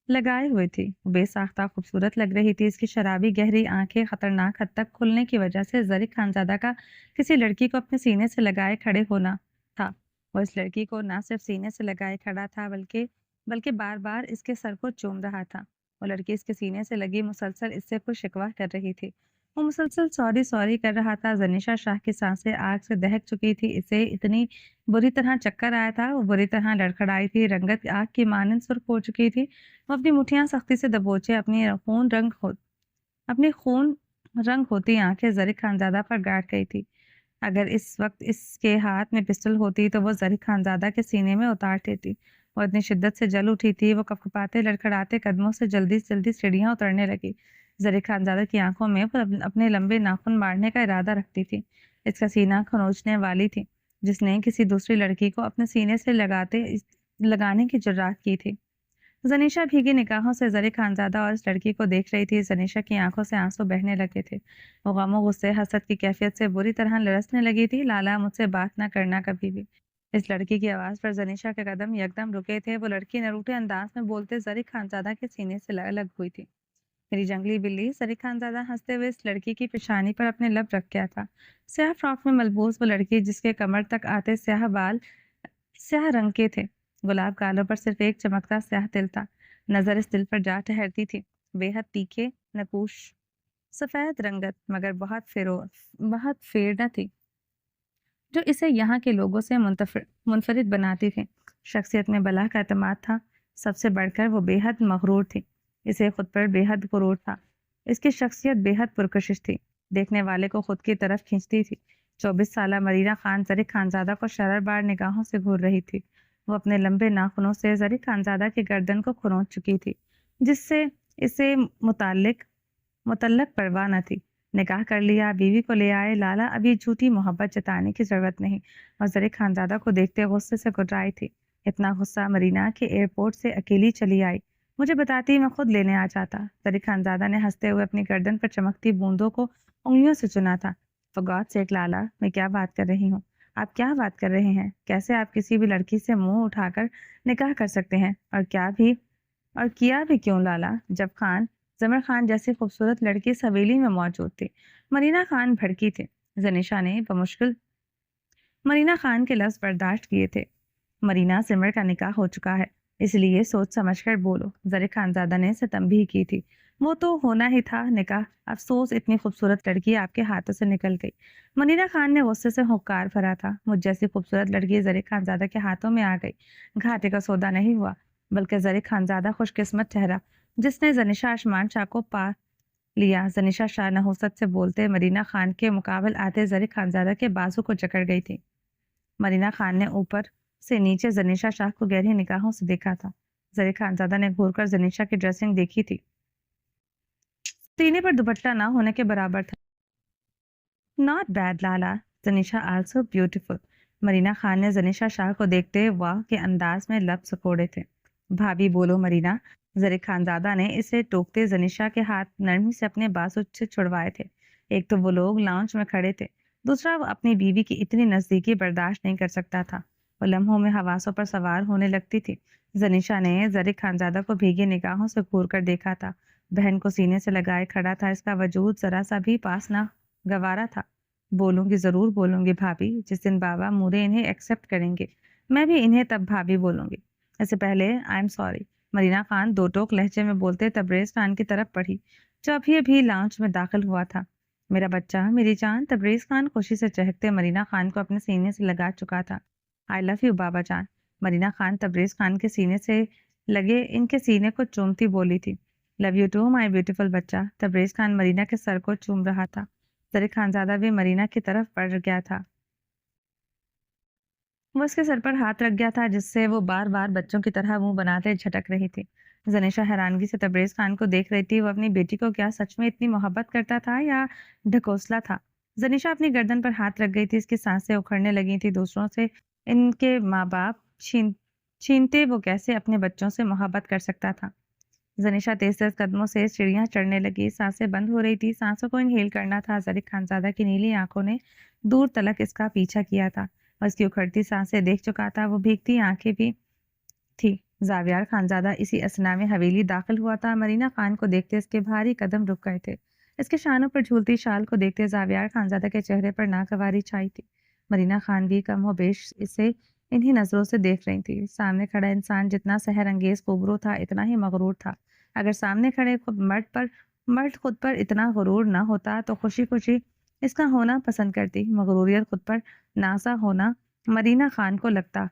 لگائے ہوئے تھی۔ وہ بے ساختہ خوبصورت لگ رہی تھی۔ اس کی شرابی گہری آنکھیں خطرناک حد تک کھلنے کی وجہ سے زرق خانزادہ کا کسی لڑکی کو اپنے سینے سے لگائے کھڑے ہونا تھا۔ وہ اس لڑکی کو نہ صرف سینے سے لگائے کھڑا تھا بلکہ بار بار اس کے سر کو چوم رہا تھا۔ وہ لڑکی اس کے سینے سے لگی مسلسل اس سے کچھ شکوہ کر رہی تھی۔ وہ مسلسل سوری سوری کر رہا تھا۔ زنیشا شاہ کی سانسیں آگ سے دہک چکی تھی۔ اسے اتنی بری طرح چکر آیا تھا، وہ بری طرح لڑکھڑائی تھی۔ رنگت آگ کی مانند سرخ ہو چکی تھی۔ وہ اپنی مٹھیاں سختی سے دبوچے اپنی خون رنگ ہوتی آنکھیں زرق خانزادہ پر گاڑ گئی تھی۔ اگر اس وقت اس کے ہاتھ میں پسٹل ہوتی تو وہ زرق خانزادہ کے سینے میں اتار دیتی۔ وہ اتنی شدت سے جل اٹھی تھی، وہ کپکپاتے لڑکھڑاتے قدموں سے جلدی سیڑھیاں اترنے لگی۔ زرق خانزادہ کی آنکھوں میں وہ اپنے لمبے ناخن مارنے کا ارادہ رکھتی تھی۔ اس کا سینہ کھنوچنے والی تھی، جس نے کسی دوسری لڑکی کو اپنے سینے سے لگانے کی جرات کی تھی۔ زنیشا بھیگی نگاہوں سے زرق خانزادہ اور اس لڑکی کو دیکھ رہی تھی۔ زنیشا کی آنکھوں سے آنسو بہنے لگے تھے۔ وہ غم و غصے حسد کی کیفیت سے بری طرح لرزنے لگی تھی۔ لالا، مجھ سے بات نہ کرنا کبھی بھی۔ اس لڑکی کی آواز پر زنیشا کے قدم یکدم رکے تھے۔ وہ لڑکی نروٹے انداز میں بولتے زرق خانزادہ کے سینے سے لگ ہوئی تھی۔ میری جنگلی بلی سریک خانزادہ ہنستے ہوئے اس لڑکی کی پیشانی پر اپنے لب رکھ گیا تھا۔ سیاہ فراک میں ملبوس وہ لڑکی جس کے کمر تک آتے سیاہ بال سیاہ رنگ کے تھے، گلاب گالوں پر صرف ایک چمکتا سیاہ تل تھا، نظر اس تل پر جا ٹھہرتی تھی، بے حد تیکھے نقوش سفید رنگت مگر بہت فیر نہ تھی جو اسے یہاں کے لوگوں سے منفرد بناتی تھی۔ شخصیت میں بلا کا اعتماد تھا، سب سے بڑھ کر وہ بے حد مغرور تھی، اسے خود پر بے حد غرور تھا۔ اس کی شخصیت بے حد پرکشش تھی، دیکھنے والے کو خود کی طرف کھینچتی تھی۔ 24 سالہ مرینا خان زرق خانزادہ کو شرر بار نگاہوں سے گھور رہی تھی۔ وہ اپنے لمبے ناخنوں سے زرق خانزادہ کی گردن کو کھرونچ چکی تھی، جس سے اسے متعلق پرواہ نہ تھی۔ نکاح کر لیا، بیوی کو لے آئے، لالا ابھی جھوٹی محبت جتانے کی ضرورت نہیں، اور زرق خانزادہ کو دیکھتے غصے سے گھبرائی تھی۔ اتنا غصہ مرینا کہ ایئرپورٹ سے اکیلی چلی آئی، مجھے بتاتی میں خود لینے آ جاتا۔ زرق خانزادہ نے ہنستے ہوئے اپنی گردن پر چمکتی بوندوں کو انگلیوں سے چنا تھا۔ For God's sake لالا، میں کیا بات کر رہی ہوں؟ آپ کیا بات کر رہے ہیں؟ کیسے آپ کسی بھی لڑکی سے منہ اٹھا کر نکاح کر سکتے ہیں؟ اور کیا بھی کیوں لالا، جب زمر خان جیسی خوبصورت لڑکی اس حویلی میں موجود تھی؟ مرینا خان بھڑکی تھی۔ زنیشا نے بمشکل مرینا خان کے لفظ برداشت کیے تھے۔ مرینا زمر کا نکاح ہو چکا ہے، اس لیے سوچ سمجھ کر بولو، زرق خانزادہ نے اسے تنبیہ کی تھی۔ وہ تو ہونا ہی تھا نکاح، افسوس اتنی خوبصورت لڑکی آپ کے ہاتھوں سے نکل گئی۔ مرینا خان نے غصے سے ہنکار بھرا تھا۔ مجھ جیسی خوبصورت لڑکی زرق خانزادہ کے ہاتھوں میں آ گئی، گھاٹے کا سودا نہیں ہوا، بلکہ زرق خانزادہ خوش قسمت ٹھہرا جس نے زنیشا اشمان شاہ کو پا لیا۔ زنیشا شاہ نحوست سے بولتے مرینا خان کے مقابل آتے زرق خانزادہ کے بازو کو جکڑ گئی تھی۔ مرینا خان نے اوپر سے نیچے زنیشا شاہ کو گہری نگاہوں سے دیکھا تھا۔ زرق خانزادہ نے گھور کر زنیشا کی ڈریسنگ دیکھی تھی، سینے پر دوپٹہ نہ ہونے کے برابر تھا۔ ناٹ بیڈ لالا، زنیشا آلسو بیوٹیفل۔ مرینا خان نے زنیشا شاہ کو دیکھتے واہ کے انداز میں لب سکوڑے تھے۔ بھابھی بولو مرینا، زرق خانزادہ نے اسے ٹوکتے زنیشا کے ہاتھ نرمی سے اپنے بازو سے چھڑوائے تھے۔ ایک تو وہ لوگ لاؤنج میں کھڑے تھے، دوسرا وہ اپنی بیوی کی اتنی نزدیکی برداشت نہیں کر سکتا تھا۔ وہ لمحوں میں حواسوں پر سوار ہونے لگتی تھی۔ زنیشا نے زرق خانزادہ کو بھیگی نگاہوں سے گھور کر دیکھا تھا۔ بہن کو سینے سے لگائے کھڑا تھا، اس کا وجود ذرا سا بھی پاس نہ گوارا تھا۔ بولوں گی، ضرور بولوں گی بھابھی، جس دن بابا مورے انہیں ایکسپٹ کریں گے، میں بھی انہیں تب بھابھی بولوں گی۔ اس سے پہلے I'm sorry, Marina Khan دو ٹوک لہجے میں بولتے تبریز خان کی طرف پڑھی جو ابھی لاؤنج میں داخل ہوا تھا۔ میرا بچہ، میری جان، تبریز خان خوشی سے چہکتے مرینا خان کو اپنے سینے سے لگا چکا تھا۔ آئی لو یو بابا جان۔ مرینا خان تبریز خان کے سینے سے لگے ان کے سینے کو چومتی بولی تھی۔ Love you to my beautiful بچہ۔ تبریز خان مرینا کے سر کو چوم رہا تھا۔ زرق خانزادہ بھی مرینا کی طرف بڑھ گیا تھا، وہ اس کے سر پر ہاتھ رکھ گیا تھا جس سے وہ بار بار بچوں کی طرح منہ بناتے جھٹک رہی تھی۔ زنیشا حیرانگی سے تبریز خان کو دیکھ رہی تھی، وہ اپنی بیٹی کو کیا سچ میں اتنی محبت کرتا تھا یا ڈھکوسلا تھا؟ زنیشا اپنی گردن پر ہاتھ رکھ گئی تھی، اس کی سانسیں اکھڑنے لگی تھی۔ دوسروں سے ان کے ماں باپ چھینتے وہ کیسے اپنے بچوں سے محبت کر سکتا تھا؟ زنیشا تیز تیز قدموں سے سیڑھیاں چڑھنے لگی، سانسیں بند ہو رہی تھی، سانسوں کو انہیل کرنا تھا۔ زرق خانزادہ کی نیلی آنکھوں نے دور تلک اس کا پیچھا کیا تھا، اور اس کی اکھڑتی سانسیں دیکھ چکا تھا، وہ بھیگتی آنکھیں بھی تھی۔ زاویار خانزادہ اسی اثنا میں حویلی داخل ہوا تھا۔ مرینا خان کو دیکھتے اس کے بھاری قدم رک گئے تھے، اس کے شانوں پر جھولتی شال کو دیکھتے زاویار خانزادہ کے چہرے پر ناگواری چھائی تھی۔ مرینا خان بھی کم و بیش اسے انہی نظروں سے دیکھ رہی تھی۔ سامنے کھڑا انسان جتنا سحر انگیز خوبرو تھا، اتنا ہی مغرور تھا۔ اگر سامنے کھڑے مرد خود پر اتنا غرور نہ ہوتا تو خوشی خوشی اس کا ہونا پسند کرتی۔ مغروریت خود پر نازا ہونا مرینا خان کو لگتا،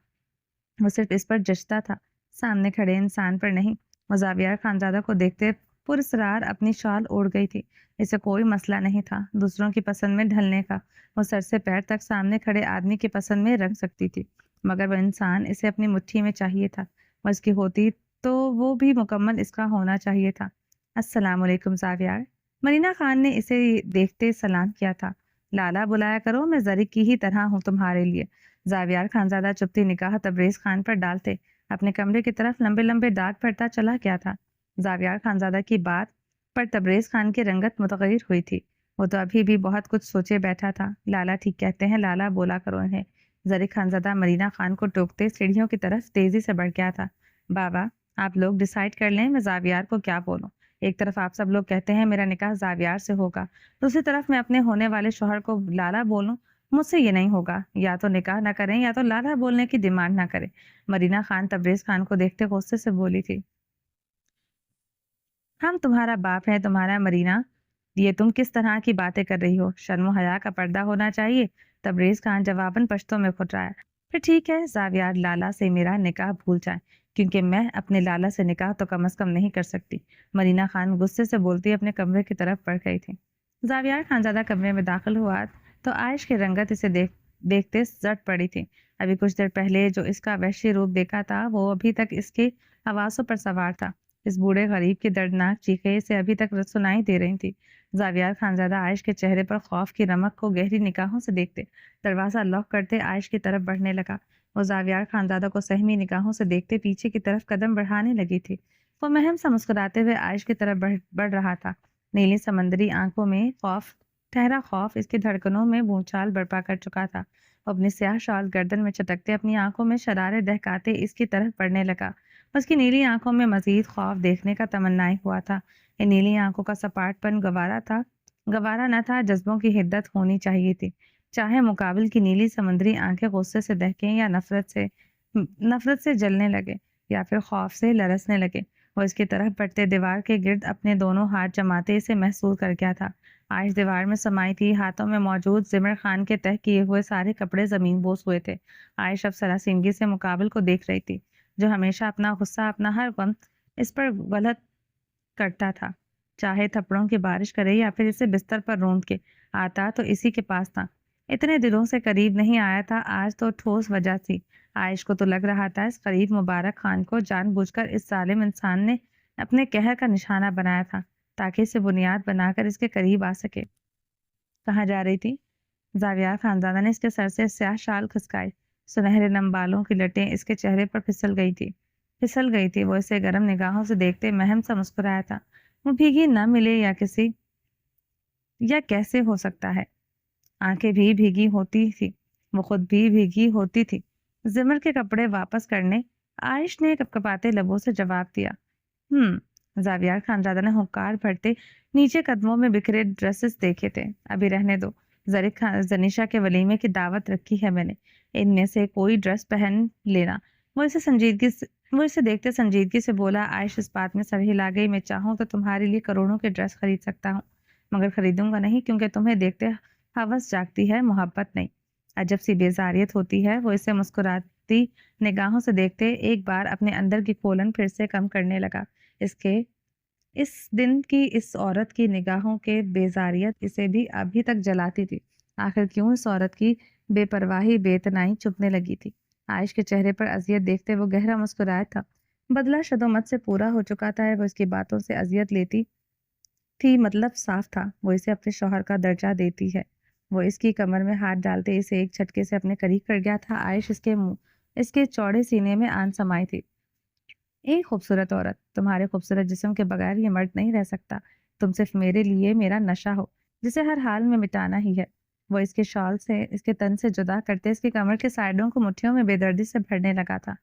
وہ صرف اس پر جچتا تھا، سامنے کھڑے انسان پر نہیں۔ وہ زاویار خانزادہ کو دیکھتے پراسرار اپنی شال اوڑھ گئی تھی، اسے کوئی مسئلہ نہیں تھا دوسروں کی پسند میں ڈھلنے کا۔ وہ سر سے پیر تک سامنے کھڑے آدمی کی پسند میں رنگ سکتی تھی، مگر وہ انسان اسے اپنی مٹھی میں چاہیے تھا، وہ اس کی ہوتی تو وہ بھی مکمل اس کا ہونا چاہیے تھا۔ السلام علیکم زاویار، مرینا خان نے اسے دیکھتے سلام کیا تھا۔ لالا بلایا کرو، میں زرق کی ہی طرح ہوں تمہارے لیے۔ زاویار خانزادہ چپتی نگاہ تبریز خان پر ڈالتے اپنے کمرے کی طرف لمبے لمبے ڈاک پھرتا چلا گیا تھا۔ زاویار خانزادہ کی بات پر تبریز خان کی رنگت متغیر ہوئی تھی، وہ تو ابھی بھی بہت کچھ سوچے بیٹھا تھا۔ لالا ٹھیک کہتے ہیں، لالا بولا کرو انہیں۔ زرق خانزادہ مرینا خان کو ٹوکتے سیڑھیوں کی طرف تیزی سے بڑھ گیا تھا۔ بابا، آپ لوگ ڈیسائیڈ کر لیں میں زاویار کو کیا بولوں، ایک طرف آپ سب لوگ کہتے ہیں میرا نکاح زاویار سے ہوگا، دوسری طرف میں اپنے ہونے والے شوہر کو لالا بولوں۔ مجھ سے یہ نہیں ہوگا، یا تو نکاح نہ کریں یا تو لالا بولنے کی ڈیمانڈ نہ کریں۔ مرینا خان تبریز خان کو دیکھتے غصے سے بولی تھی۔ ہم تمہارا باپ ہے تمہارا مرینا، یہ تم کس طرح کی باتیں کر رہی ہو؟ شرم و حیا کا پردہ ہونا چاہیے۔ تبریز خان جواباً پشتوں میں کھٹرایا۔ پھر ٹھیک ہے، زاویار لالا سے میرا نکاح بھول جائیں، کیونکہ میں اپنے لالا سے نکاح تو کم از کم نہیں کر سکتی۔ مرینا خان غصے سے بولتی اپنے کمرے کی طرف بڑھ گئی تھی۔ زاویار خانزادہ کمرے میں داخل ہوا تو عائش کی رنگت اسے دیکھتے زٹ پڑی تھی۔ ابھی کچھ دیر پہلے جو اس کا وحشی روپ دیکھا تھا وہ ابھی تک اس کے حواسوں پر سوار تھا۔ اس بوڑھے غریب کی دردناک چیخیں اسے ابھی تک سنائی دے رہی تھی۔ زاویار خانزادہ عائش کے چہرے پر خوف کی رمق کو گہری نگاہوں سے دیکھتے دروازہ لاک کرتے عائش کی طرف بڑھنے لگا۔ وہ زاویار خانزادہ کو سہمی نگاہوں سے دیکھتے پیچھے کی طرف قدم بڑھانے لگی تھی۔ وہ مہم سا مسکراتے ہوئے عائش کی طرف بڑھ رہا تھا۔ نیلی سمندری آنکھوں میں ٹھہرا خوف اس کی دھڑکنوں میں بھونچال برپا کر چکا تھا۔ وہ اپنی سیاہ شال گردن میں چٹکتے اپنی آنکھوں میں شرارے دہکاتے اس کی طرف بڑھنے لگا۔ اس کی نیلی آنکھوں میں مزید خوف دیکھنے کا تمنائے ہوا تھا۔ ان نیلی آنکھوں کا سپاٹ پن گوارا نہ تھا، جذبوں کی حدت ہونی چاہیے تھی۔ چاہے مقابل کی نیلی سمندری آنکھیں غصے سے دہکیں یا نفرت سے جلنے لگے یا پھر خوف سے لرزنے لگے، وہ اس کی طرف بڑھتے دیوار کے گرد اپنے دونوں ہاتھ جماتے اسے محسوس کر گیا تھا۔ عائش دیوار میں سمائی تھی، ہاتھوں میں موجود زمر خان کے تہہ کیے ہوئے سارے کپڑے زمین بوس ہوئے تھے۔ عائش اب سراسیمگی سے مقابل کو دیکھ رہی تھی، جو ہمیشہ اپنا غصہ، اپنا ہر غم اس پر غلط کرتا تھا۔ چاہے تھپڑوں کی بارش کرے یا پھر اسے بستر پر روند کے آتا تو اسی کے پاس تھا۔ اتنے دنوں سے قریب نہیں آیا تھا، آج تو ٹھوس وجہ تھی۔ عائش کو تو لگ رہا تھا اس قریب مبارک خان کو جان بوجھ کر اس ظالم انسان نے اپنے قہر کا نشانہ بنایا تھا تاکہ اسے بنیاد بنا کر اس کے قریب آ سکے۔ کہاں جا رہی تھی؟ زاویار خانزادہ نے اس کے سر سے سیاہ شال کھسکائی۔ سنہرے نم بالوں کی لٹیں اس کے چہرے پر پھسل گئی تھی۔ وہ اسے گرم نگاہوں سے دیکھتے مہم سا مسکرایا تھا۔ وہ بھیگی نہ ملے یا کیسے ہو سکتا ہے؟ آنکھیں بھی بھیگی ہوتی تھی، وہ خود بھی بھیگی ہوتی تھی۔ زمر کے کپڑے واپس کرنے، عائش نے کپکپاتے لبوں سے جواب دیا۔ زاویار خانزادہ نے ہنکار بھرتے نیچے قدموں میں بکھرے ڈریسز دیکھے تھے۔ ابھی رہنے دو، زنیشا کے ولیمے کی دعوت رکھی ہے میں نے، ان میں سے کوئی ڈریس پہن لینا۔ وہ اسے دیکھتے سنجیدگی سے بولا۔ عائش اس بات میں سر ہلا گئی۔ میں چاہوں تو تمہارے لیے کروڑوں کے ڈریس خرید سکتا ہوں، مگر خریدوں گا نہیں، کیونکہ تمہیں دیکھتے ہوس جاگتی ہے، محبت نہیں۔ عجب سی بیزاریت ہوتی ہے۔ وہ اسے مسکراتی نگاہوں سے دیکھتے ایک بار اپنے اندر کی کھولن پھر سے کم کرنے لگا۔ اس دن کی اس عورت کی نگاہوں کے بیزاریت اسے بھی ابھی تک جلاتی تھی۔ آخر کیوں اس عورت کی بے پرواہی، بے اتنائی چبھنے لگی تھی؟ عائش کے چہرے پر اذیت دیکھتے وہ گہرا مسکرایا تھا۔ بدلہ شدومت سے پورا ہو چکا تھا۔ وہ اس کی باتوں سے اذیت لیتی تھی، مطلب صاف تھا، وہ اسے اپنے شوہر کا درجہ دیتی ہے۔ وہ اس کی کمر میں ہاتھ ڈالتے اسے ایک جھٹکے سے اپنے قریب کر گیا تھا۔ عائش اس کے چوڑے سینے میں آن سمائی تھی۔ ایک خوبصورت عورت، تمہارے خوبصورت جسم کے بغیر یہ مرد نہیں رہ سکتا۔ تم صرف میرے لیے میرا نشہ ہو، جسے ہر حال میں مٹانا ہی ہے۔ وہ اس کے شال سے، اس کے تن سے جدا کرتے اس کی کمر کے سائڈوں کو مٹھیوں میں بے دردی سے بھرنے لگا تھا۔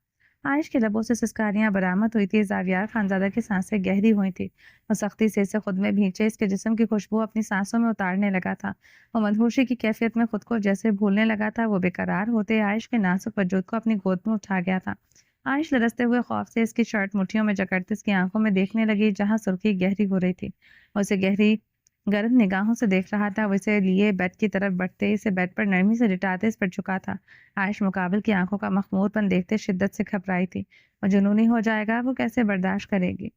عائش کے لبوں سے سسکاریاں برآمد ہوئی تھی۔ زاویار خانزادہ کی سانسیں گہری ہوئی تھی۔ وہ سختی سے اسے خود میں بھینچے اس کے جسم کی خوشبو اپنی سانسوں میں اتارنے لگا تھا۔ وہ مدہوشی کی کیفیت میں خود کو جیسے بھولنے لگا تھا۔ وہ بے قرار ہوتے عائش کے نازک وجود کو اپنی گود میں اٹھا گیا تھا۔ عائش لرزتے ہوئے خوف سے اس کی شرٹ مٹھیوں میں جکڑتے اس کی آنکھوں میں دیکھنے لگی، جہاں سرخی گہری ہو رہی تھی۔ وہ اسے گرم نگاہوں سے دیکھ رہا تھا۔ وہ اسے لیے بیڈ کی طرف بڑھتے اسے بیڈ پر نرمی سے لٹاتے اس پر جھکا تھا۔ عائش مقابل کی آنکھوں کا مخمور پن دیکھتے شدت سے گھبرائی تھی۔ وہ جنونی ہو جائے گا، وہ کیسے برداشت کرے گی؟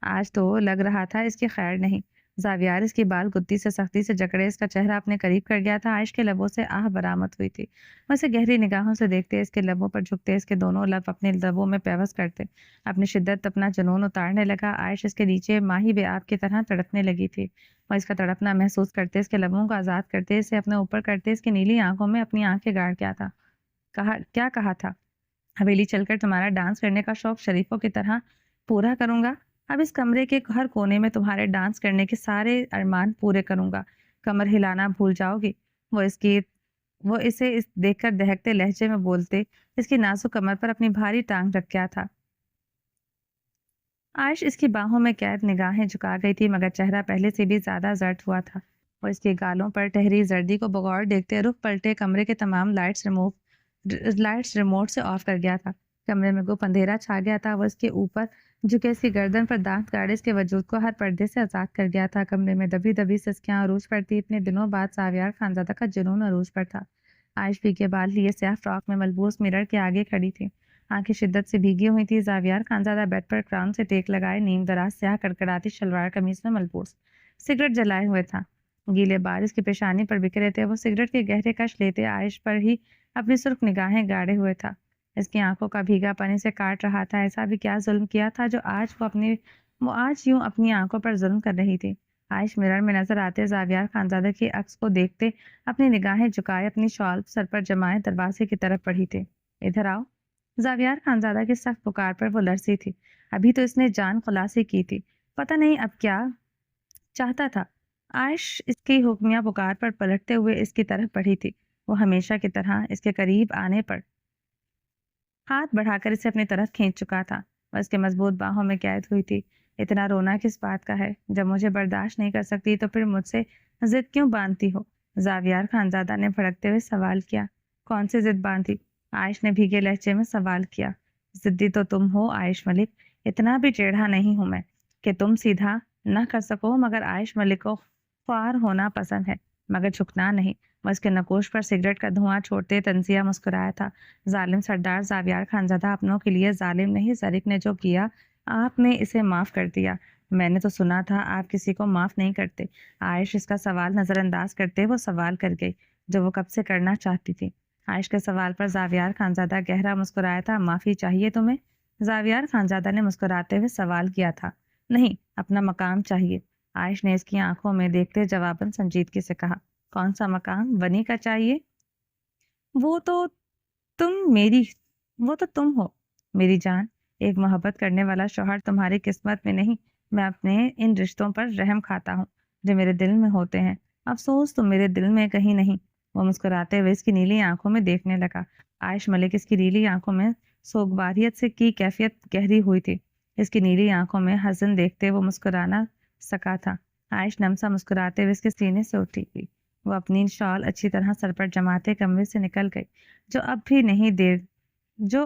آج تو لگ رہا تھا اس کی خیر نہیں۔ زاویار اس کی بال گدی سے سختی سے جکڑے اس کا چہرہ اپنے قریب کر گیا تھا۔ عائش کے لبوں سے آہ برآمد ہوئی تھی۔ وہ اسے گہری نگاہوں سے دیکھتے اس کے لبوں پر جھکتے اس کے دونوں لب اپنے لبوں میں پیوست کرتے اپنی شدت اپنا جنون اتارنے لگا۔ عائش اس کے نیچے ماہی بے آب کی طرح تڑپنے لگی تھی۔ وہ اس کا تڑپنا محسوس کرتے اس کے لبوں کو آزاد کرتے اسے اپنے اوپر کرتے اس کی نیلی آنکھوں میں اپنی آنکھیں گاڑ کیا کہا تھا؟ حویلی چل کر تمہارا ڈانس کرنے کا شوق شریفوں کی طرح پورا کروں گا۔ اب اس کمرے کے ہر کونے میں تمہارے ڈانس کرنے کے سارے ارمان پورے کروں گا۔ کمر ہلانا بھول جاؤ گی؟ وہ اسے دیکھ کر دہکتے لہجے میں بولتے اس کی نازک کمر پر اپنی بھاری ٹانگ رکھ گیا تھا۔ عائش اس کی باہوں میں قید نگاہیں جھکا گئی تھی، مگر چہرہ پہلے سے بھی زیادہ زرد ہوا تھا۔ وہ اس کے گالوں پر ٹہری زردی کو بغور دیکھتے رخ پلٹے، کمرے کے تمام لائٹس ریموٹ سے آف کر گیا تھا۔ کمرے میں گپ اندھیرا چھا گیا تھا۔ وہ اس کے اوپر جھکے اس کی گردن پر دانت گاڑے اس کے وجود کو ہر پردے سے آزاد کر گیا تھا۔ کمرے میں دبی دبی سسکیاں عروج پر تھی۔ اتنے دنوں بعد ساویار خانزادہ کا جنون عروج پر تھا۔ عائش پی کے بال لیے سیاہ فراک میں ملبوس مرر کے آگے کھڑی تھی۔ آنکھیں شدت سے بھیگی ہوئی تھی۔ زاویار خانزادہ بیڈ پر کراؤن سے ٹیک لگائے، نیم دراز سیاہ کڑکڑاتی شلوار قمیص میں ملبوس، سگریٹ جلائے ہوئے تھا۔ گیلے بال اس کی پیشانی پر بکھرے تھے۔ وہ سگریٹ کے گہرے کش لیتے عائش پر ہی اپنی سرخ نگاہیں گاڑے ہوئے تھا۔ اس کی آنکھوں کا بھیگا پن اسے کاٹ رہا تھا۔ ایسا بھی کیا ظلم کیا تھا جو وہ آج یوں اپنی آنکھوں پر ظلم کر رہی تھی۔ عائش مرر میں نظر آتے زاویار خانزادہ کے عکس کو دیکھتے اپنی نگاہیں جھکائے اپنی شال سر پر جمائے دروازے کی طرف بڑھی تھی۔ ادھر آؤ۔ زاویار خانزادہ کی سخت پکار پر وہ لرزی تھی۔ ابھی تو اس نے جان خلاصی کی تھی، پتہ نہیں اب کیا چاہتا تھا۔ عائش اس کی حکمیہ پکار پر پلٹتے ہوئے اس کی طرف بڑھی تھی۔ وہ ہمیشہ کی طرح اس کے قریب آنے پر ہاتھ بڑھا کر اسے اپنی طرف کھینچ چکا تھا۔ وہ اس کے مضبوط باہوں میں قید ہوئی تھی۔ اتنا رونا کس بات کا ہے؟ جب مجھے برداشت نہیں کر سکتی تو پھر مجھ سے ضد کیوں باندھتی ہو؟ زاویار خانزادہ نے بھڑکتے ہوئے سوال کیا۔ کون سی ضد باندھی؟ عائش نے بھیگے لہجے میں سوال کیا۔ ضدی تو تم ہو عائش ملک، اتنا بھی ٹیڑھا نہیں ہوں میں کہ تم سیدھا نہ کر سکو، مگر عائش ملک کو خوار ہونا پسند ہے، مگر جھکنا نہیں۔ وہ اس کے نقوش پر سگریٹ کا دھواں چھوڑتے تنزیہ مسکرایا تھا۔ ظالم سردار زاویار خانزادہ اپنوں کے لیے ظالم نہیں، زرک نے جو کیا آپ نے اسے معاف کر دیا۔ میں نے تو سنا تھا آپ کسی کو معاف نہیں کرتے۔ عائش اس کا سوال نظر انداز کرتے وہ سوال کر گئی جو وہ کب سے کرنا چاہتی تھی۔ عائش کے سوال پر زاویار خانزادہ گہرا مسکرایا تھا۔ معافی چاہیے تمہیں؟ زاویار خانزادہ نے مسکراتے ہوئے سوال کیا تھا۔ نہیں، اپنا مقام چاہیے، عائش نے اس کی آنکھوں میں دیکھتے جواباً سنجیدگی سے کہا۔ کون سا مقام؟ بنی کا چاہیے؟ وہ تو تم ہو میری جان۔ ایک محبت کرنے والا شوہر تمہاری قسمت میں نہیں۔ میں اپنے ان رشتوں پر رحم کھاتا ہوں جو میرے دل میں ہوتے ہیں، افسوس تم میرے دل میں کہیں نہیں۔ وہ مسکراتے ہوئے اس کی نیلی آنکھوں میں دیکھنے لگا۔ عائش ملک اس کی نیلی آنکھوں میں سوگواریت سے کی کیفیت گہری ہوئی تھی۔ اس کی نیلی آنکھوں میں حزن دیکھتے وہ مسکرانا سکا تھا۔ عائش نمسا مسکراتے ہوئے اس کے سینے سے اٹھی گئی۔ وہ اپنی شال اچھی طرح سر پر جماتے کمرے سے نکل گئی، جو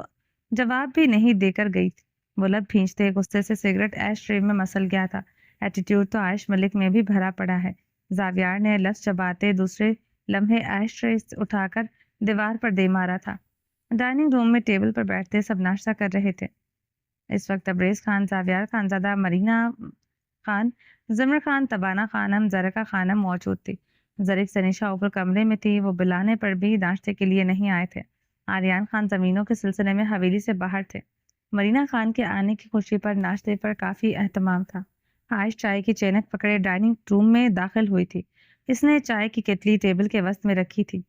جواب بھی نہیں دے کر گئی تھی۔ وہ لب بھینچتے غصے سے سگریٹ ایش ٹرے میں مسل گیا تھا۔ ایٹیٹیوڈ تو عائش ملک میں بھی بھرا پڑا ہے۔ زاویار نے لفظ چباتے دوسرے لمحے ایش ٹرے اٹھا کر دیوار پر دے مارا تھا۔ ڈائننگ روم میں ٹیبل پر بیٹھتے سب ناشتہ کر رہے تھے۔ اس وقت تبریز خان، زاویار خانزادہ، مرینا خان، زمر خان، تبانہ خانم، زرکا خانم موجود تھی۔ زرک سنیشا اوپر کمرے میں تھی۔ وہ بلانے پر بھی ناشتے کے لیے نہیں آئے تھے۔ آریان خان زمینوں کے سلسلے میں حویلی سے باہر تھے۔ مرینا خان کے آنے کی خوشی پر ناشتے پر کافی اہتمام تھا۔ عائش چائے کی چینک پکڑے ڈائننگ روم میں داخل ہوئی تھی۔ اس نے چائے کی کیٹلی ٹیبل کے وسط میں رکھی تھی۔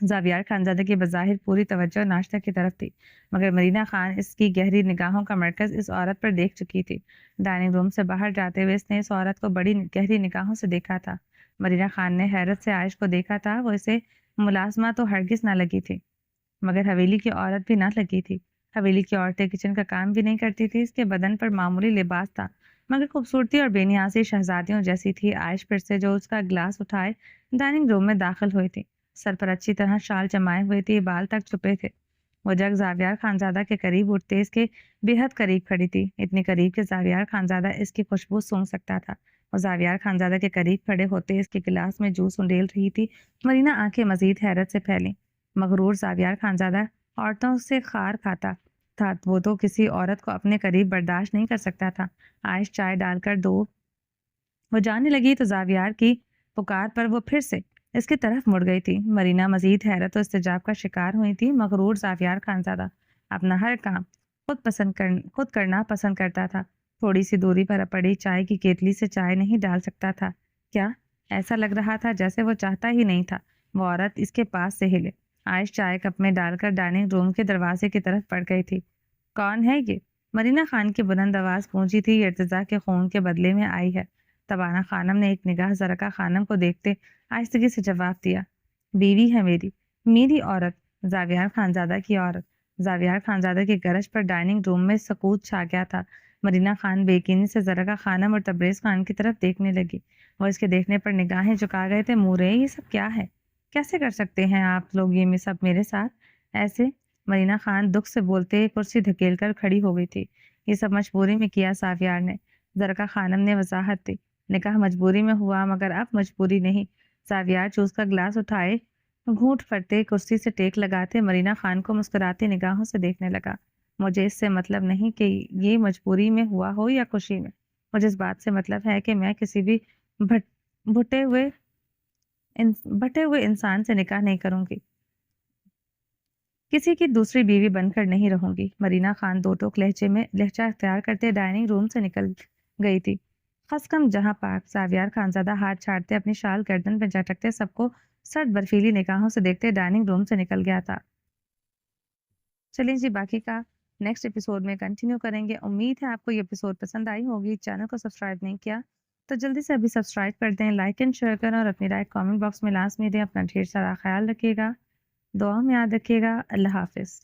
زاویار خانزادہ کی بظاہر پوری توجہ ناشتہ کی طرف تھی، مگر مرینا خان اس کی گہری نگاہوں کا مرکز اس عورت پر دیکھ چکی تھی۔ ڈائننگ روم سے باہر جاتے ہوئے اس نے اس عورت کو بڑی گہری نگاہوں سے دیکھا تھا۔ مرینا خان نے حیرت سے عائش کو دیکھا تھا۔ وہ اسے ملازمہ تو ہرگز نہ لگی تھی، مگر حویلی کی عورت بھی نہ لگی تھی۔ حویلی کی عورتیں کچن کا کام بھی نہیں کرتی تھی۔ اس کے بدن پر معمولی لباس تھا، مگر خوبصورتی اور بے نیازی شہزادیوں جیسی تھی۔ عائش پھر سے جو اس کا گلاس اٹھائے ڈائننگ روم میں داخل ہوئی تھی۔ سر پر اچھی طرح شال جمائے ہوئے تھی، بال تک چھپے تھے۔ وہ جگ زاویار خانزادہ کے قریب اٹھتے اس کے بے حد قریب کھڑی تھی، اتنی قریب کہ زاویار خانزادہ اس کی خوشبو سونگھ سکتا تھا۔ وہ زاویار خانزادہ کے قریب کھڑے ہوتے اس کے گلاس میں جوس انڈیل رہی تھی۔ مرینا آنکھیں مزید حیرت سے پھیلیں۔ مغرور زاویار خانزادہ عورتوں سے خار کھاتا تھا، وہ تو کسی عورت کو اپنے قریب برداشت نہیں کر سکتا تھا۔ عائش چائے ڈال کر وہ جانے لگی تو زاویار کی پکار پر وہ پھر سے اس کی طرف مڑ گئی تھی۔ مرینا مزید حیرت و استجاب کا شکار ہوئی تھی۔ مغرور زاویار خانزادہ اپنا ہر کام خود کرنا پسند کرتا تھا۔ تھوڑی سی دوری پر پڑی چائے کی کیتلی سے چائے نہیں ڈال سکتا تھا کیا؟ ایسا لگ رہا تھا جیسے وہ چاہتا ہی نہیں تھا وہ عورت اس کے پاس سے ہلے۔ عائش چائے کپ میں ڈال کر ڈائننگ روم کے دروازے کی طرف بڑھ گئی تھی۔ کون ہے یہ؟ مرینا خان کی بلند آواز گونجی تھی۔ ارتضا کے خون کے بدلے میں آئی ہے۔ تبانہ خانم نے ایک نگاہ زرکا خانم کو دیکھتے آہستگی سے جواب دیا۔ بیوی ہے میری عورت، زاویار خانزادہ کی عورت۔ زاویار خانزادہ کی گرج پر ڈائننگ روم میں سکوت چھا گیا تھا۔ مرینا خان بے یقینی سے ذرا کا خانم اور تبریز خان کی طرف دیکھنے لگی. وہ اس کے دیکھنے پر نگاہیں جھکا گئے تھے. مورے یہ سب کیا ہے؟ کیسے کر سکتے ہیں آپ لوگ یہ سب میرے ساتھ ایسے؟ مرینا خان دکھ سے بولتے کرسی دھکیل کر کھڑی ہو گئی تھی. یہ سب مجبوری میں کیا ساویار نے. ذرا خانم نے وضاحت دی. نے کہا مجبوری میں ہوا مگر اب مجبوری نہیں. ساویار چوس کا گلاس اٹھائے گھونٹ پھڑتے کرسی سے ٹیک لگاتے مرینا خان کو مسکراتی نگاہوں سے دیکھنے لگا. مجھے اس سے مطلب نہیں کہ یہ مجبوری میں ہوا ہو یا خوشی میں. مجھے اس بات سے مطلب ہے کہ میں کسی بھی بھٹے ہوئے انسان سے نکاح نہیں کروں گی. کسی کی دوسری بیوی بن کر نہیں رہوں گی. مرینا خان دو ٹوک لہجہ اختیار کرتے ڈائننگ روم سے نکل گئی تھی. خس کم جہاں پاک. ساویار خانزادہ ہاتھ چھاڑتے اپنی شال گردن پہ جھٹکتے سب کو سرد برفیلی نگاہوں سے دیکھتے ڈائننگ روم سے نکل گیا تھا. چلیں جی باقی کا نیکسٹ ایپیسوڈ میں کنٹینیو کریں گے. امید ہے آپ کو یہ ایپیسوڈ پسند آئی ہوگی. چینل کو سبسکرائب نہیں کیا تو جلدی سے ابھی سبسکرائب کر دیں. لائک اینڈ شیئر کریں اور اپنی رائے کامنٹ باکس میں لازمی دیں. اپنا ڈھیر سارا خیال رکھیے گا. دعا میں یاد رکھیے گا. اللہ حافظ.